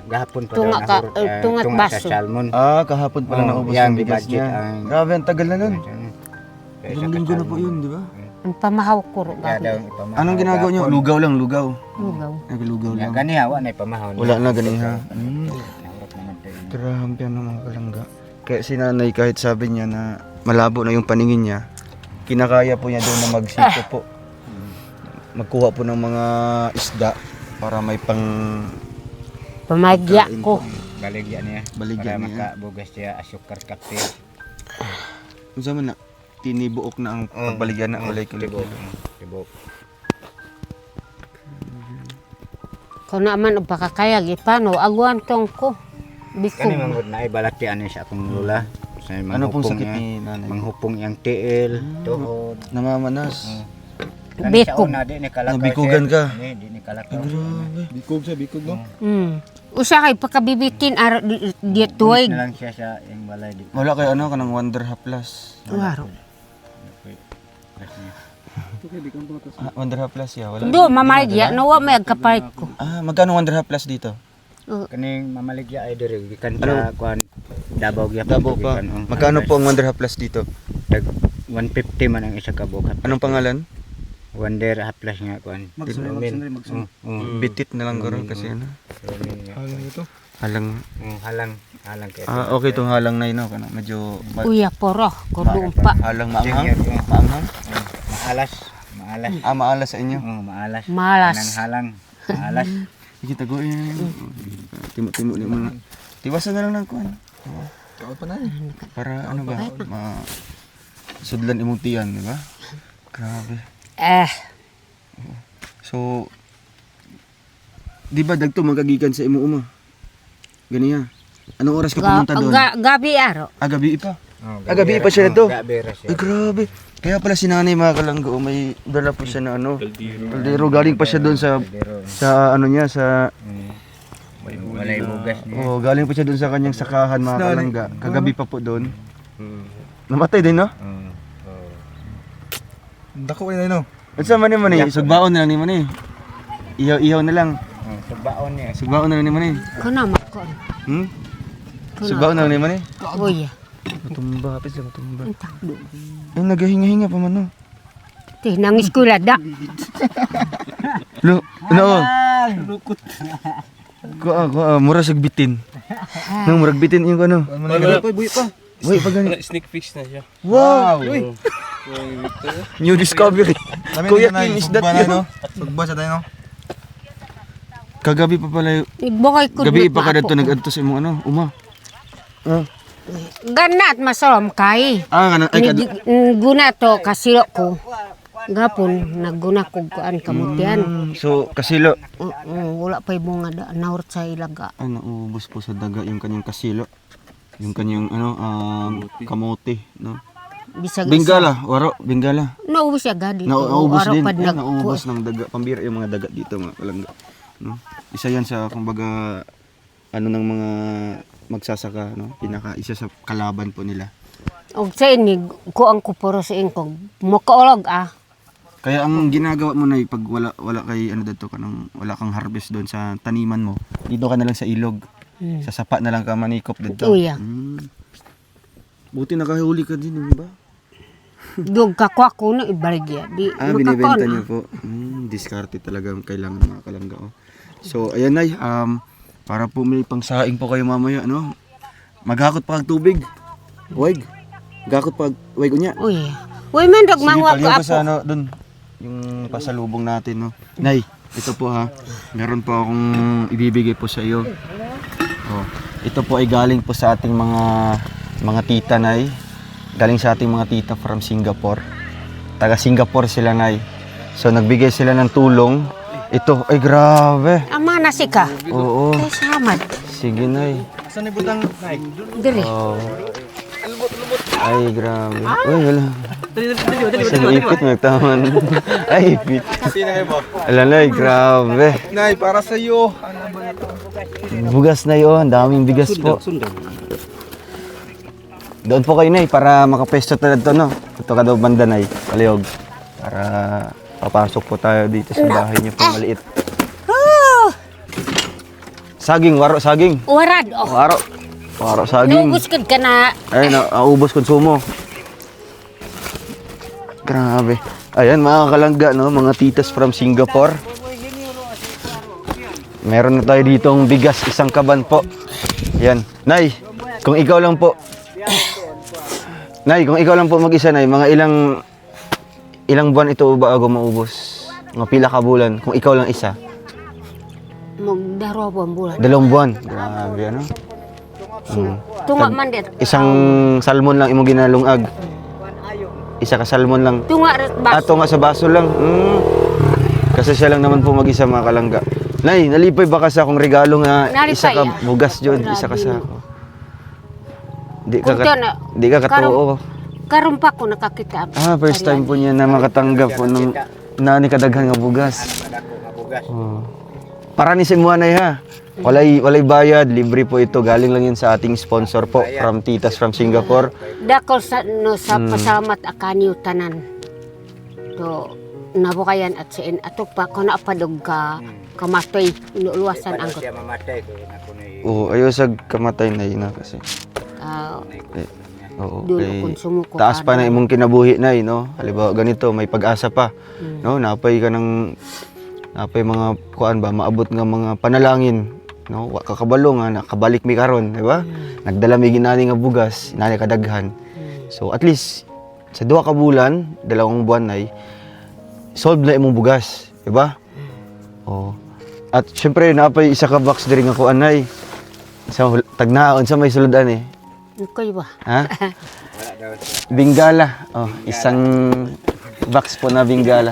Gahapon pa
Tunga
daw
ka-
nahurot,
tungat
tunga
baso.
sa salmon.
Kahapon pala
Oo,
naubos
yan,
yung bigas
budget
niya.
ang-
Grabe, ang tagal na nun.
Kaya
Ilang linggo na po yun, di ba?
Ang pamahaw ko ro
Kaya daw
gabi.
ipamahaw.
Anong ginagawa niyo? Lugaw lang, lugaw.
Lugaw.
Naglugaw
Ya,
lang.
ganiha wa na ipamahaw.
Wala na ganiha.
Nahurot naman tayo.
Grabe ano mga kalangga. Kaya si nanay kahit sabi niya na malabo na yung paningin niya, kinakaya po niya doon na magsiko po. Magkuha po ng mga isda para may pang
Pamagya ko.
Baligya niya.
Baligya
para
niya.
makabugas siya asukar kape.
unsa man na tinibuok na ang pagbaligyan na ulay
Tibok.
kulik.
Tibok.
Kung naman ang pakakayag, paano? Aguan tong ko.
Kani
Bikog.
manggod na ibalatian niya sa akong lula. Sa
Ano pong
manghupong
sakit
niya.
ni nanay?
Manghupong iyang tiil, tuhod.
Namamanas.
Bikog.
Di ni kalakaw.
Nabikugan
sir.
ka?
Di ni kalakaw.
Grabe.
Bikog siya, bikog no?
Usa kay pagkabibitin ara di tuig.
Na lang siya sa iyang balay di.
Wala kay ano kanang Wonder Haplas.
Waro.
Wonder Haplas ya, wala.
Do mamalya no wa may agkapalit ko.
Magkano Wonder Haplas dito?
Kaning mamaligya ay diri gikan sa kuan Davao gyapon.
Dabo pa.
gikan,
Magkano po ang Wonder Haplas dito?
Tag 150 man ang isa ka buok.
Anong pangalan?
Wonder haplas nga kuan.
Bitit na lang garo kasi ano.
Hangin ito.
Halang.
Halang kay.
Okay itong halang na ino kana medyo
Uya poro kudum pa.
halang maanghang. Maanghang.
Maalas. Maalas.
Maalas sa inyo.
Maalas.
Malas.
Nang halang. Maalas.
Sige taguin. Timo-timo ni mga. Tiwasan na lang ng kuan.
Kaon pa na eh.
Para ano ba? Sudlan imong tiyan, di ba? Grabe. So, di ba dagto magagikan sa imo uma? Ganiya. Anong oras ka pumunta doon?
Gabi aro.
Gabi pa. Gabi pa siya dito.
Gabi ra siya.
Ay, grabe. Kaya pala si nanay mga kalanggo, may dala po siya na ano. Kaldero. Galing pa siya doon sa ano niya, sa...
Walay bugas niya.
Oh, galing pa siya doon sa kanyang sakahan mga kalangga. Kagabi pa po doon. Namatay din, no?
Dako na no.
At sa man ni sugbaon na lang ni man eh. Ihaw na lang.
Sugbaon niya.
Sugbaon na lang ni man eh.
Kuna makon.
Sugbaon na lang ni man eh.
Uya.
Tumba, apis lang tumba.
Ang takdo.
Ay, nagahinga-hinga pa man no.
Ti nang eskwela da.
Lo, ano? Lukot. Mura sagbitin. Nang murag bitin yung ano.
Wala pa, buhi pa.
Wait, pag gani.
Sneak fish na siya.
Wow! New discovery. Kuya Kim, is that you?
Sugba siya tayo no.
Kagabi pa pala,
Ibukay ko.
gabi pa kada to nag-adto sa imong ano, uma.
Ganat masom kay.
Kanang ay kada.
Guna to kasiro ko. Gapon nagguna ko kuan kamutian.
So, kasilo.
Wala pa bunga da naur sa ilaga.
Ay, naubos po sa daga yung kanyang kasilo. Yung kanyang ano, kamote, no?
Bisag
Bengala, waro, bengala.
naubos siya gadi.
Naubos din.
Pad
Yan, naubos ng daga. Pambira yung mga daga dito, mga kalangga. No? Isa yan sa, kumbaga, ano ng mga magsasaka, no? Isa sa kalaban po nila.
Og sa ini ko ang kuporo sa inkog. Mokaolog
Kaya ang ginagawa mo na pag wala kay ano dito kanang wala kang harvest doon sa taniman mo, dito ka na lang sa ilog. Sa sapa na lang ka manikop dito.
Uya.
Buti nakahuli ka din, ba?
Dug kakwa ko na ibaligya. Di
Binibenta niyo po. Diskarte talaga ang kailangan mga kalangga. Oh. So, ayan nay, para po may pangsaing po kayo mamaya, ano? Maghakot pa kag tubig. Wag. Gakot pa wag unya.
Uya. Uy man dog mangwa ko
Paliw ka
apo.
sa ano doon. Yung pasalubong natin, no. Nay, ito po ha. Meron po akong ibibigay po sa iyo. Oh, ito po ay galing po sa ating mga tita, nay. Galing sa ating mga tita from Singapore. Taga Singapore sila, nay. So nagbigay sila ng tulong. Ito ay grabe.
Ama na si ka.
Oo.
Ay samad.
Sige, nay.
Saan ni butang Nike?
Diri.
Oh. Ay, grabe. Uy, wala. Sa ipit, magtaman. Ay, ipit.
Sino kayo ba?
Alalay, grabe.
Nay, para sa iyo.
Bugas na yun, daming bigas po. Doon po kayo, nay, para makapesto talaga to, no? Ito ka daw banda, nay, palihog. Para papasok po tayo dito sa bahay niyo pong maliit. Saging, waro, saging.
Warad. Oh.
Waro, saging.
Naubos ka na.
Ay, naubos konsumo. Grabe. Ayan, mga kalangga, no? Mga titas from Singapore. Meron na tayo ditong bigas, isang kaban po. Yan. Nay, kung ikaw lang po. Nay, kung ikaw lang po mag-isa, nay, mga ilang buwan ito bago maubos? Mga pila ka bulan kung ikaw lang isa?
Magdaro po ang bulan.
2 buwan. Grabe ano?
Tunga man dit.
Isang salmon lang imong ginalungag. Isa ka salmon lang.
Tunga rin bas.
Ato nga sa baso lang. Kasi siya lang naman po mag-isa mga kalangga. Nay, nalipay ba ka sa akong regalo nga
Nalipay,
isa ka
ah.
bugas jud,
Grabe,
isa ka sa
no.
ako. Di ka
Kunto na.
di ka katuo.
Karon pa ko nakakita.
First time po niya na makatanggap po ng nani kadaghan nga bugas.
Kadako nga bugas.
Oh. Para ni si Muanay ha. Walay bayad, libre po ito. Galing lang yan sa ating sponsor po from Titas from Singapore.
Dako sa no sa pasamat akanyo tanan. To nabukayan at siin ato pa ko na padog ka kamatoy luwasan ang
Siya mamatay ko ako na
Oo, ayaw sa kamatay na yun na kasi. Oo,
dulo
okay.
konsumo ko.
Taas pa na imong kinabuhi na no. Halimbawa ganito, may pag-asa pa. No, napay ka ng napay mga kuan ba maabot nga mga panalangin, no? Wa ka kabalo nga nakabalik mi karon, di ba? Nagdala mi ginani nga bugas, nani kadaghan. So at least sa 2 ka bulan, 2 buwan ay solve na imong bugas, di ba? Oh. At syempre napay isa ka box diri nga kuan nay. Sa tagnaon sa may suludan eh.
Koy ba?
Ha? Bingala. Oh, isang box po na bingala.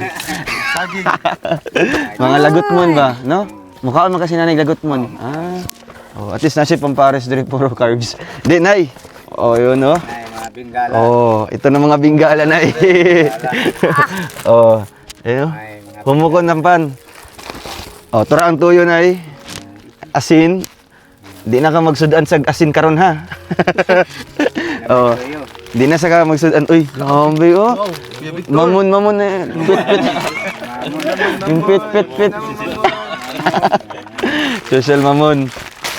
Mga lagot mon ba, no? Mukha man kasi nanay lagot mon. Oh, at least nasi pampares dire puro carbs. Di nay. Oh, yun no.
ay mga bingala.
Oh, ito na mga bingala nay. Oh, ayun.
Ay mga
Humukon ng pan. Oh, tura ang tuyo nay. Asin. Di na ka magsudan sa asin karon ha. Oh.
tuyo.
Di na sa ka magsudan. Uy, grabe oh. Mamon eh. Pit. Social mamon.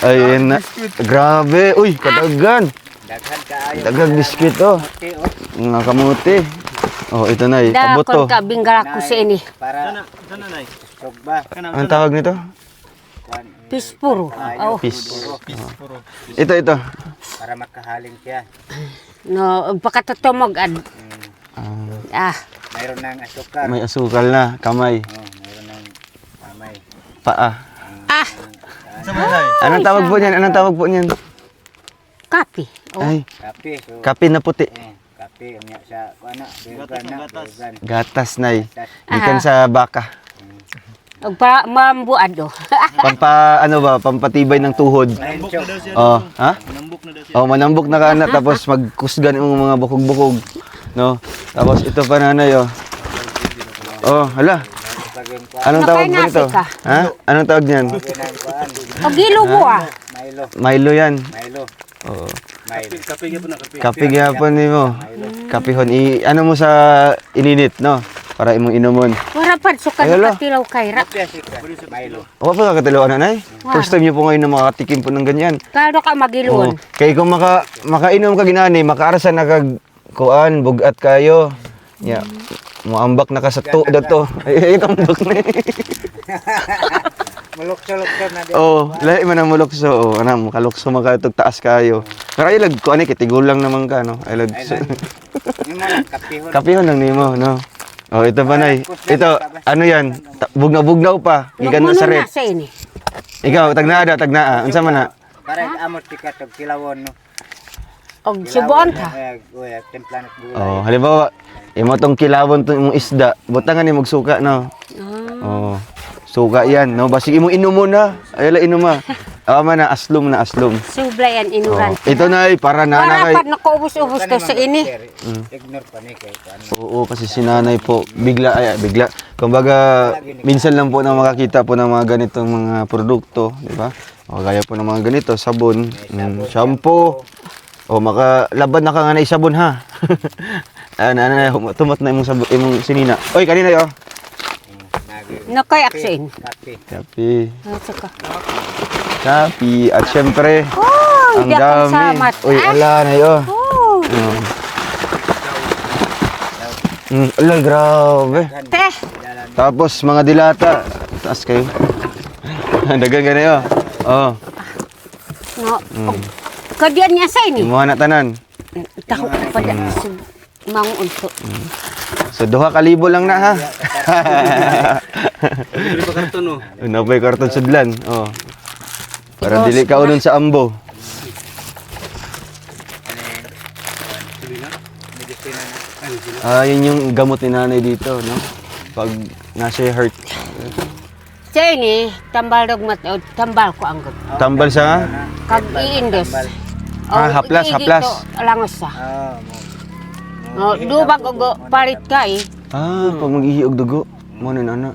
Ayun na. Grabe. Uy, kadagan.
Daghan kaayo.
Dagang biskwit oh.
Okay, oh.
Mga kamuti. Oh, ito na eh.
Dakon
Paboto.
ka bingara ko sa ini.
Para sugba.
Anong tawag nito?
Pispuro. Oh,
Pis. Ito.
Para makahaling siya.
no pagkatutumog ad.
Mayroon ng asukar.
May asukal na. Kamay.
Mayroon ng kamay.
Paa.
Sa manay.
Anong tawag po niyan?
Kape. Oh.
Ay,
Kape. So,
kape na puti.
kape. Unya sa kuana. Vegan.
Gatas na Gikan sa baka.
Og pa mambuad oh.
Pampatibay ng tuhod.
Manambok na daw siya.
Oh, ha?
Manambok na daw siya.
Oh, manambok na ka na tapos magkusgan yung mga bukog-bukog, no? Tapos ito pa nanay oh. Oh, hala. Anong tawag po nito?
Nakainasi ka.
Ha? Anong tawag niyan?
Og gilo ko ah.
Milo.
Milo yan.
Milo.
Oo.
Milo.
Kape gyud po na kape.
Kape gyapon nimo. Kapihon ano mo sa ininit, no? Para imong inomon.
Wala pa suka
Ay, hala.
katilaw kay ra.
Kape sika. Milo.
O pa kakatiluan nanay? First time niyo po ngayon na makatikim po ng ganyan.
Kado ka
Oo.
magilon.
Kay kung makainom ka ginani, makaarsa na kag kuan, bugat kayo. Ya. Muambak na ka sa dato. Ay, tambak na.
Mulukso-lukso na din.
Oh, lahi man ang mulokso. Oh, ana makalukso man ka tug taas kayo. Pero ay lag ko ani kitigol lang naman ka no. Ay lag.
Yung mga kapihon.
Kapihon lang nimo, no. Oh, ito ba nay? Ito ano yan? Bugnaw-bugnaw pa. Gikan na sa
Nagmuno
red.
na sa ini.
Ikaw tagnaa. Unsa man na?
Para amot tikat og kilawon no.
Og subon ta.
Uy, templanat gulay.
Oh, halimbawa imo tong kilawon tong imong isda, butangan ni magsuka no. Oh. Suka yan, no? Basig imong inom mo na. Ayala inom ma. Man na aslom.
Sublay an inuran.
Ito na para
Wala
nanay.
pa nakaubos-ubos to sa ini.
Ignore pa ni kay kuan.
Oo, kasi si nanay po, bigla. Kumbaga, minsan lang po na makakita po ng mga ganitong mga produkto, di ba? O, gaya po ng mga ganito, sabon, shampoo. O, makalaban na ka nga na isabon, ha? Tumat na imong sinina. Oy, kanina yo.
Nakayak sa ini.
Kape.
Kapi.
Saka.
Kapi. At syempre,
Oh,
ang
dakong
dami.
samat.
Uy, ala na yo.
Oh,
Ala, grabe.
teh.
Tapos, mga dilata. Taas kayo. Dagan ka na yo. Oh,
No. Kadian niya sa ini.
imuha na tanan.
Tako pa da. Mangunso.
So, 2,000 lang na ha.
Libre pa karton oh.
Napay karton sudlan. Oh. Para dili ka unon sa ambo. Yun yung gamot ni nanay dito, no? Pag nasa hurt.
Sa ini, tambal dogmat, tambal ko ang
Tambal sa?
kag iindos.
Haplas, haplas.
Langos sa.
Ah,
Dubag og palit ka eh.
Pag mag-ihi og dugo. Mo na ana.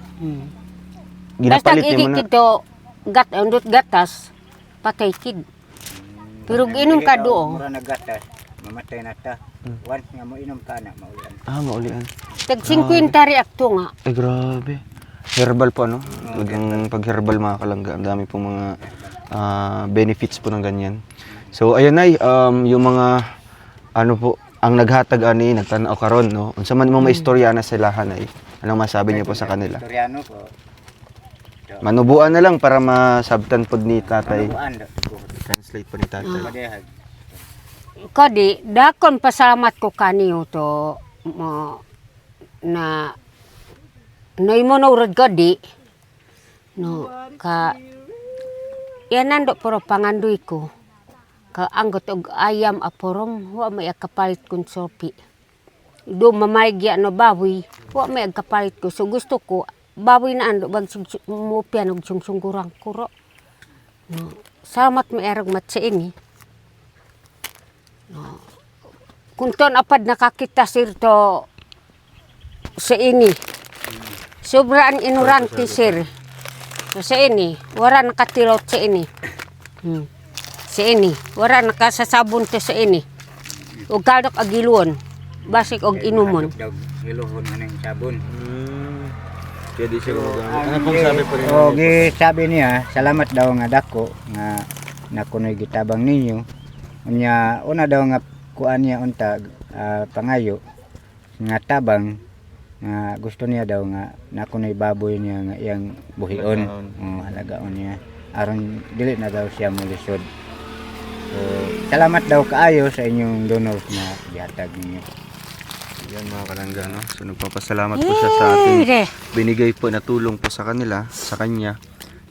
Basta
Ginapalit niya mo na.
kito undot gatas patay kid. Pero ginom ka do.
Mura nagatas. Mamatay na ta. Once nga mo inom ka na maulan.
Maulian.
Tag 50 reakto nga.
Ay, grabe. Herbal po, no? Talagang pag herbal mga kalangga, ang dami pong mga benefits po ng ganyan. So, ayun ay, yung mga, ano po, ang naghatag ani, nagtanaw karon, no? Unsa man mo maistorya na silahan ay, anong masabi niyo po sa kanila?
Koreano po.
Manubuan na lang para masabtan po ni tatay.
Manubuan do.
Translate po ni tatay.
Padehag.
Kadi dakon pasalamat ko kaniyo to mo na imo na urad kadi no ka yan nando pero pangandoy ko ka anggot og ayam aporom wa may kapalit kun sopi do mamaygi no baboy wa may kapalit ko so gusto ko baboy na ando bag mo pian og sungsungurang kuro no salamat may erag mat sa ini no. Kung ton apad nakakita sir to sa ini sobrang ignorante sir so, sa ini wala nakatilot sa ini sa ini wala nakasasabon to sa ini ug kadok agilon basik og inumon
Giluhon man ang sabon.
Kaya di siya
Ano pong sabi po niya? O, sabi niya, salamat daw nga dako nga nakunoy gitabang ninyo. Unya una daw nga kuan niya unta pangayo nga tabang nga gusto niya daw nga nakunoy baboy niya nga iyang buhion. Alagaon niya aron dili na daw siya mulisod. So, salamat daw kaayo sa inyong donors na gihatag ninyo.
Yan mga kalangga, no? So nagpapasalamat po siya sa ating binigay po na tulong po sa kanila, sa kanya,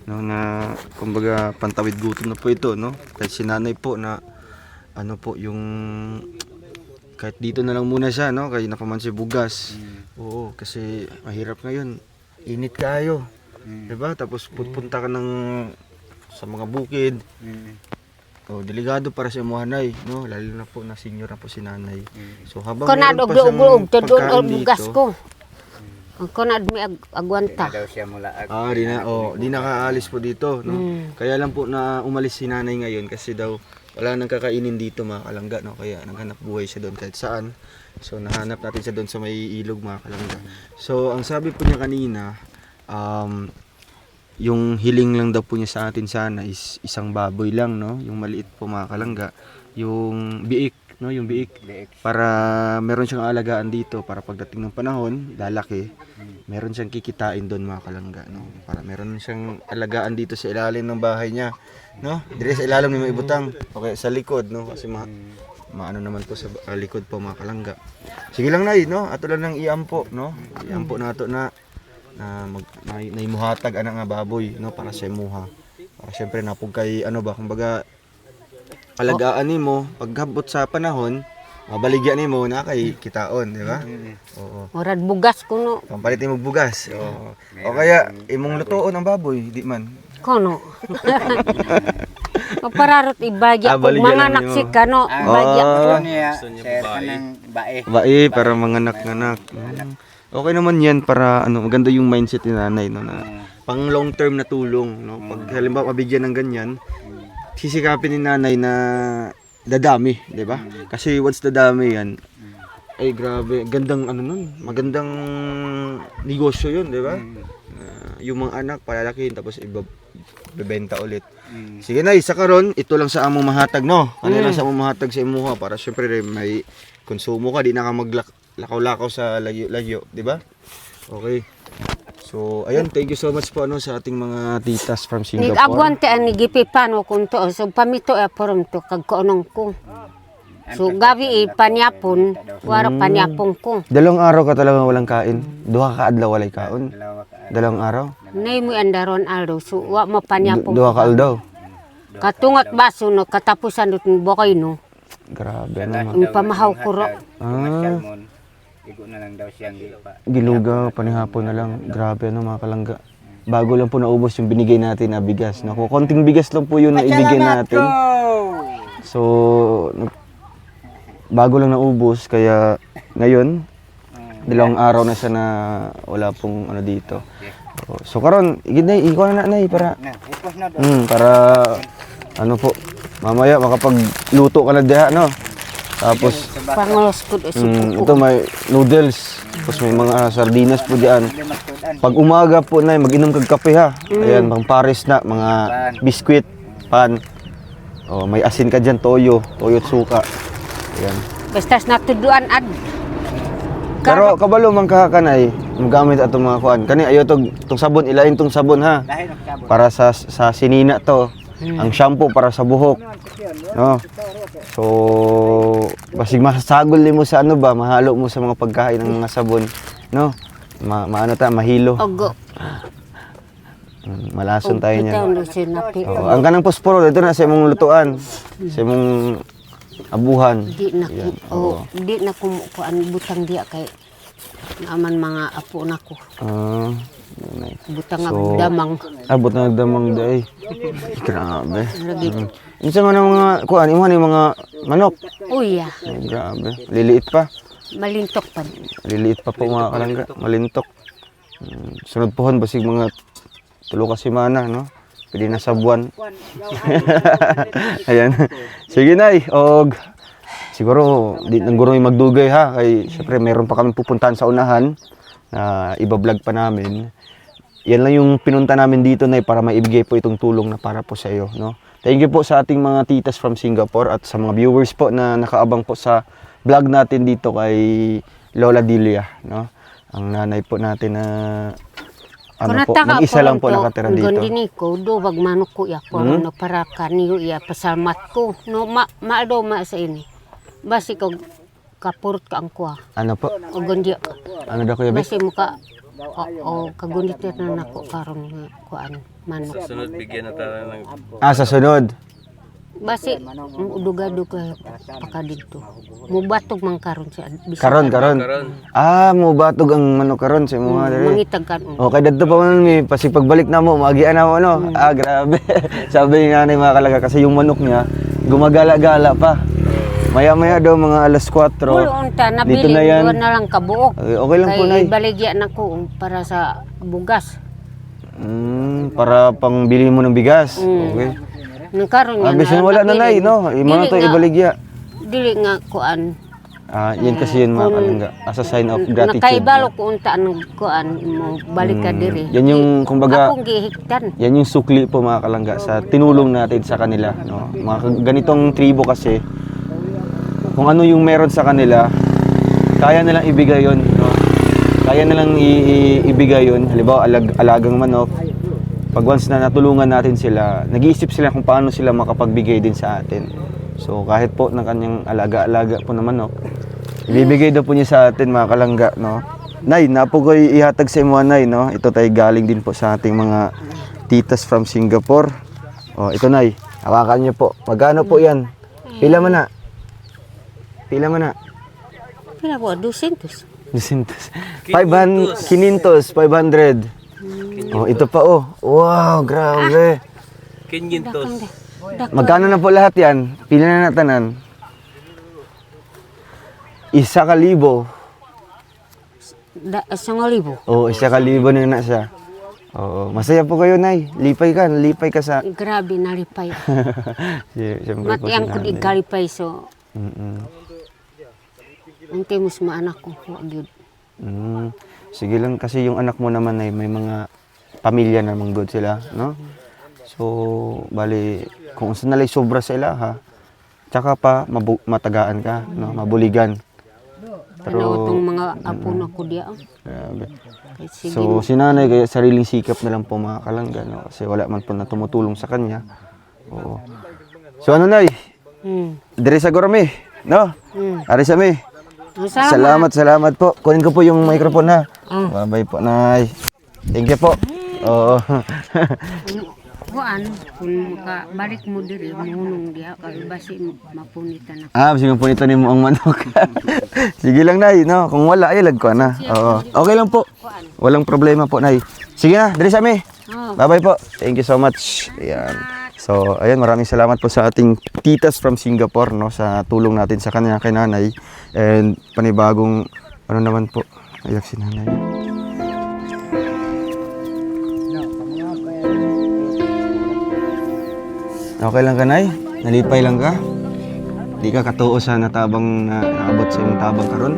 no, na kumbaga pantawid gutom na po ito, no? Kahit si nanay po na ano po yung kahit dito na lang muna siya, no? Kaya napaman si bugas. Oo, kasi mahirap ngayon. Init kayo. 'Di ba? Tapos pupunta ka ng sa mga bukid. Delikado para sa muhanay, no? Lalo na po na senior na po si nanay. So habang
Konad og og tudon og bugas ko. Ang konad mi agwanta.
Daw siya mula
di nakaalis po dito, no? Kaya lang po na umalis si nanay ngayon kasi daw wala nang kakainin dito mga kalangga, no? Kaya naghanap buhay siya doon kahit saan. So nahanap natin siya doon sa may ilog mga kalangga. So ang sabi po niya kanina, yung hiling lang daw po niya sa atin sana is isang baboy lang, no? Yung maliit po mga kalangga, yung biik, no? Yung biik para meron siyang alagaan dito para pagdating ng panahon, lalaki, meron siyang kikitain doon mga kalangga, no? Para meron siyang alagaan dito sa ilalim ng bahay niya, no? Dire sa ilalim ni maibutang, okay, sa likod, no? Kasi maano naman po sa likod po mga kalangga. Sige lang nay, no? Ato lang ng iampo, no? Iampo nato na naimuhatag ana nga baboy, no, para sa imuha. Para syempre napug kay ano ba kumbaga alagaan nimo paghabot sa panahon, mabaligya nimo na kay kitaon, di ba? Oo.
Murad bugas ko no.
Pampalit nimo bugas. Oo. O kaya imong lutoon ang baboy, di man.
Kono. Mapararot ibagya ko
baligyan
mga
lang
naksik
nimo.
ka no. Bagya ko.
niya sa kanang bae.
Bae para manganak-nganak. Okay naman 'yan para ano, maganda yung mindset ni nanay, no, na pang long term na tulong, no. Pag halimbawa mabigyan ng ganyan, sisikapin ni nanay na dadami, 'di ba? Kasi once dadami 'yan, ay grabe, gandang ano nun, magandang negosyo 'yun, 'di ba? Yung mga anak palalakihin tapos ibebenta ulit. Sige na, isa karon, ito lang sa among mahatag, no. Ano lang sa among mahatag sa imuha para syempre may konsumo ka, di na ka maglakaw-lakaw sa lagyo, di ba? Okay. So, ayun, thank you so much po ano sa ating mga titas from Singapore.
Nigagwante ani gipi pano kun to so pamito e porom to kag koonong ko. So gabi panyapon, wara panyapon ko.
Dalawang araw ka talaga walang kain. Duha ka adlaw walay kaon. Dalawang araw.
Nay mo andaron aldo, so wa mo panyapon.
Duha ka aldaw.
Katungat baso no katapusan dut bokay no.
Grabe naman.
Ang pamahaw ko ro.
Igo na lang daw siyang gipa.
Gilugaw, panihapon na lang. Grabe mga kalangga. Bago lang po naubos yung binigay natin na bigas. Naku, konting bigas lang po yun na ibigay natin. So, bago lang naubos, kaya ngayon, dalawang araw na siya na wala pong ano dito. So karon, ikaw na nanay para
Ipos na
para ano po, mamaya makapagluto ka na diha, no? Tapos
Pangulos ko
ito may noodles, tapos may mga sardinas po diyan. Pag umaga po na mag-inom kag kape ha. Ayan, pang pares na, mga biskwit, pan. Oh, may asin ka diyan, toyo at suka. Ayan.
Bastas natuduan ad.
Pero kabalo man kakanay, magamit ato mga kuan. Kani ayo tong sabon, ilain tong sabon ha. Para sa sinina to. Ang shampoo para sa buhok. No. So, basig masagol mo sa ano ba, mahalo mo sa mga pagkain ng mga sabon, no? Maano ta, mahilo.
Ogo.
Malason tayo niyan.
niyan.
Ang kanang posporo dito na sa imong lutuan, sa imong abuhan.
Di na
Yan,
ko, di na kumukuan butang diya kay naaman mga apo na ko. Butang nga
So,
damang.
Abot na nagdamang day. Grabe.
Lagi.
Isa man ang mga kuan, imo ni mga manok.
Uya,
Ay, grabe. Liliit pa.
malintok pa.
Liliit pa po mga kalangga, malintok. Sunod pohon basig mga 3 ka semana, no? Pwede na sa buwan. Ayan. Sige nay, og siguro di nang guro magdugay ha kay syempre meron pa kami pupuntahan sa unahan na iba-vlog pa namin. Yan lang yung pinunta namin dito nay para maibigay po itong tulong na para po sa iyo, no? Thank you po sa ating mga titas from Singapore at sa mga viewers po na nakaabang po sa vlog natin dito kay Lola Dilia, no? Ang nanay po natin na ano po, mag-isa lang po nakatira dito.
Gandini ko, do wag manok ko ya po no para kaniyo ya pasalamat ko. No maado ma sa ini. Basi ko kapurot ka ang kuha.
Ano po?
O gandiya.
Ano daw kuya Bes?
Basi mo ka o kagundit na nako karon nga kuan manok.
Sunod bigyan na tayo ng
Sa sunod.
Basi udugado ka paka dito. Mubatog man karon sa Bisaya.
Karon.
karon.
Mo batog ang manok karon sa mga diri.
Mangitag kan.
Okay, dadto pa man mi pasi pagbalik na mo, maagian na mo no. Grabe. Sabi ni nanay mga kalaga kasi yung manok niya gumagala-gala pa. Maya-maya daw mga alas 4.
Unta
Dito
nabili
na yan.
na lang kabuok.
Okay lang po, nay.
Kay baligya na ko para sa bugas.
Para pangbili mo ng bigas. Okay.
Nang karon nga
Bisan wala na nay, no? Imo na to ibaligya.
Dili nga kuan.
Yan kasi yun mga kalangga. As a sign of gratitude.
Nakaibalo ko unta ang kuan mo balik ka diri.
Yan yung kumbaga
Akong gihiktan.
yan yung sukli po mga kalangga sa tinulong natin sa kanila, no? Mga ganitong tribo kasi kung ano yung meron sa kanila, kaya nilang ibigay yon, no? Kaya nilang ibigay yon. Halimbawa alagang manok. Pag once na natulungan natin sila, nag-iisip sila kung paano sila makapagbigay din sa atin. So kahit po ng kanyang alaga-alaga po na manok, ibibigay daw po niya sa atin mga kalangga, no? Nay, napo ko ihatag sa imo nay, no? Ito tay galing din po sa ating mga titas from Singapore. Ito nay, hawakan niyo po. Magkano po 'yan? Pila man na? Pila man na?
Pila po 200.
500, 500. Ito pa Wow, grabe.
Kinyentos.
Magkano na po lahat 'yan? Pila na natanan? 1,000.
1,000.
1,000 na siya. Masaya po kayo, nay. Lipay ka sa...
Grabe nalipay.
Siyempre po
Matiyang ko
si
di
nanay.
kalipay so. Unti mo sa anak ko wag yun.
Sige lang, kasi yung anak mo naman ay may mga pamilya namang good sila, no? So, bali, kung saan nalay sobra sa ila, ha? Tsaka pa, matagaan ka, no? Mabuligan.
Pero itong mga apo na ko diya.
Grabe.
Kay sige.
So, si nanay, kaya sariling sikap na lang po mga kalangga, no? Kasi wala man po na tumutulong sa kanya. So, ano, nay? Dire sa Gorme, No? Ari sa mi. Salamat po. Kunin ko po yung microphone ha. Bye-bye po, Nay. Thank you po. Oo.
Kuan, kung makabalik mo diri, munong diha, kay basi mapunitan ako.
Sige po nito ni mo ang manok. Sige lang, Nay, no? Kung wala, ay lag ko na. Oo. Okay lang po. Walang problema po, Nay. Sige na, dali sa mi. Bye-bye po. Thank you so much. Ayan. So, ayan, maraming salamat po sa ating titas from Singapore, no, sa tulong natin sa kanya kay nanay. And panibagong, ano naman po, ayak si nanay. Okay lang ka, Nay? Nalipay lang ka? Di ka katuo sa natabang na naabot sa iyong tabang karon?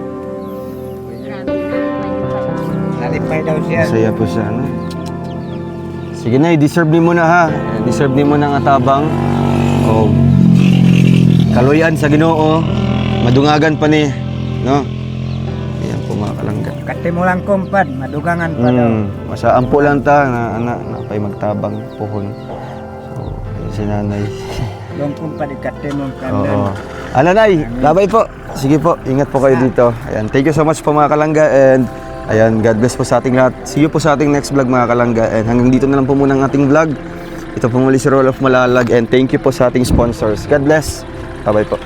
Nalipay daw siya.
Masaya po siya, ano? Sige, Nay, deserve ni mo na ha. Deserve ni mo na nga tabang. O, kaluyan sa Ginoo. Madungagan pa ni, no? Ayan po mga kalangga.
Kati mo lang kumpad, madugangan pa daw.
Masaan po lang ta na anak na pa'y magtabang puhon. So, ayan si nanay.
Long kumpad, kati mo
Oo. Ano, Nay? Babay po. Sige po, ingat po kayo dito. Ayan, thank you so much po mga kalangga. And ayan, God bless po sa ating lahat. See you po sa ating next vlog mga kalangga. And hanggang dito na lang po muna ang ating vlog. Ito po muli si Roll of Malalag. And thank you po sa ating sponsors. God bless. Bye-bye po.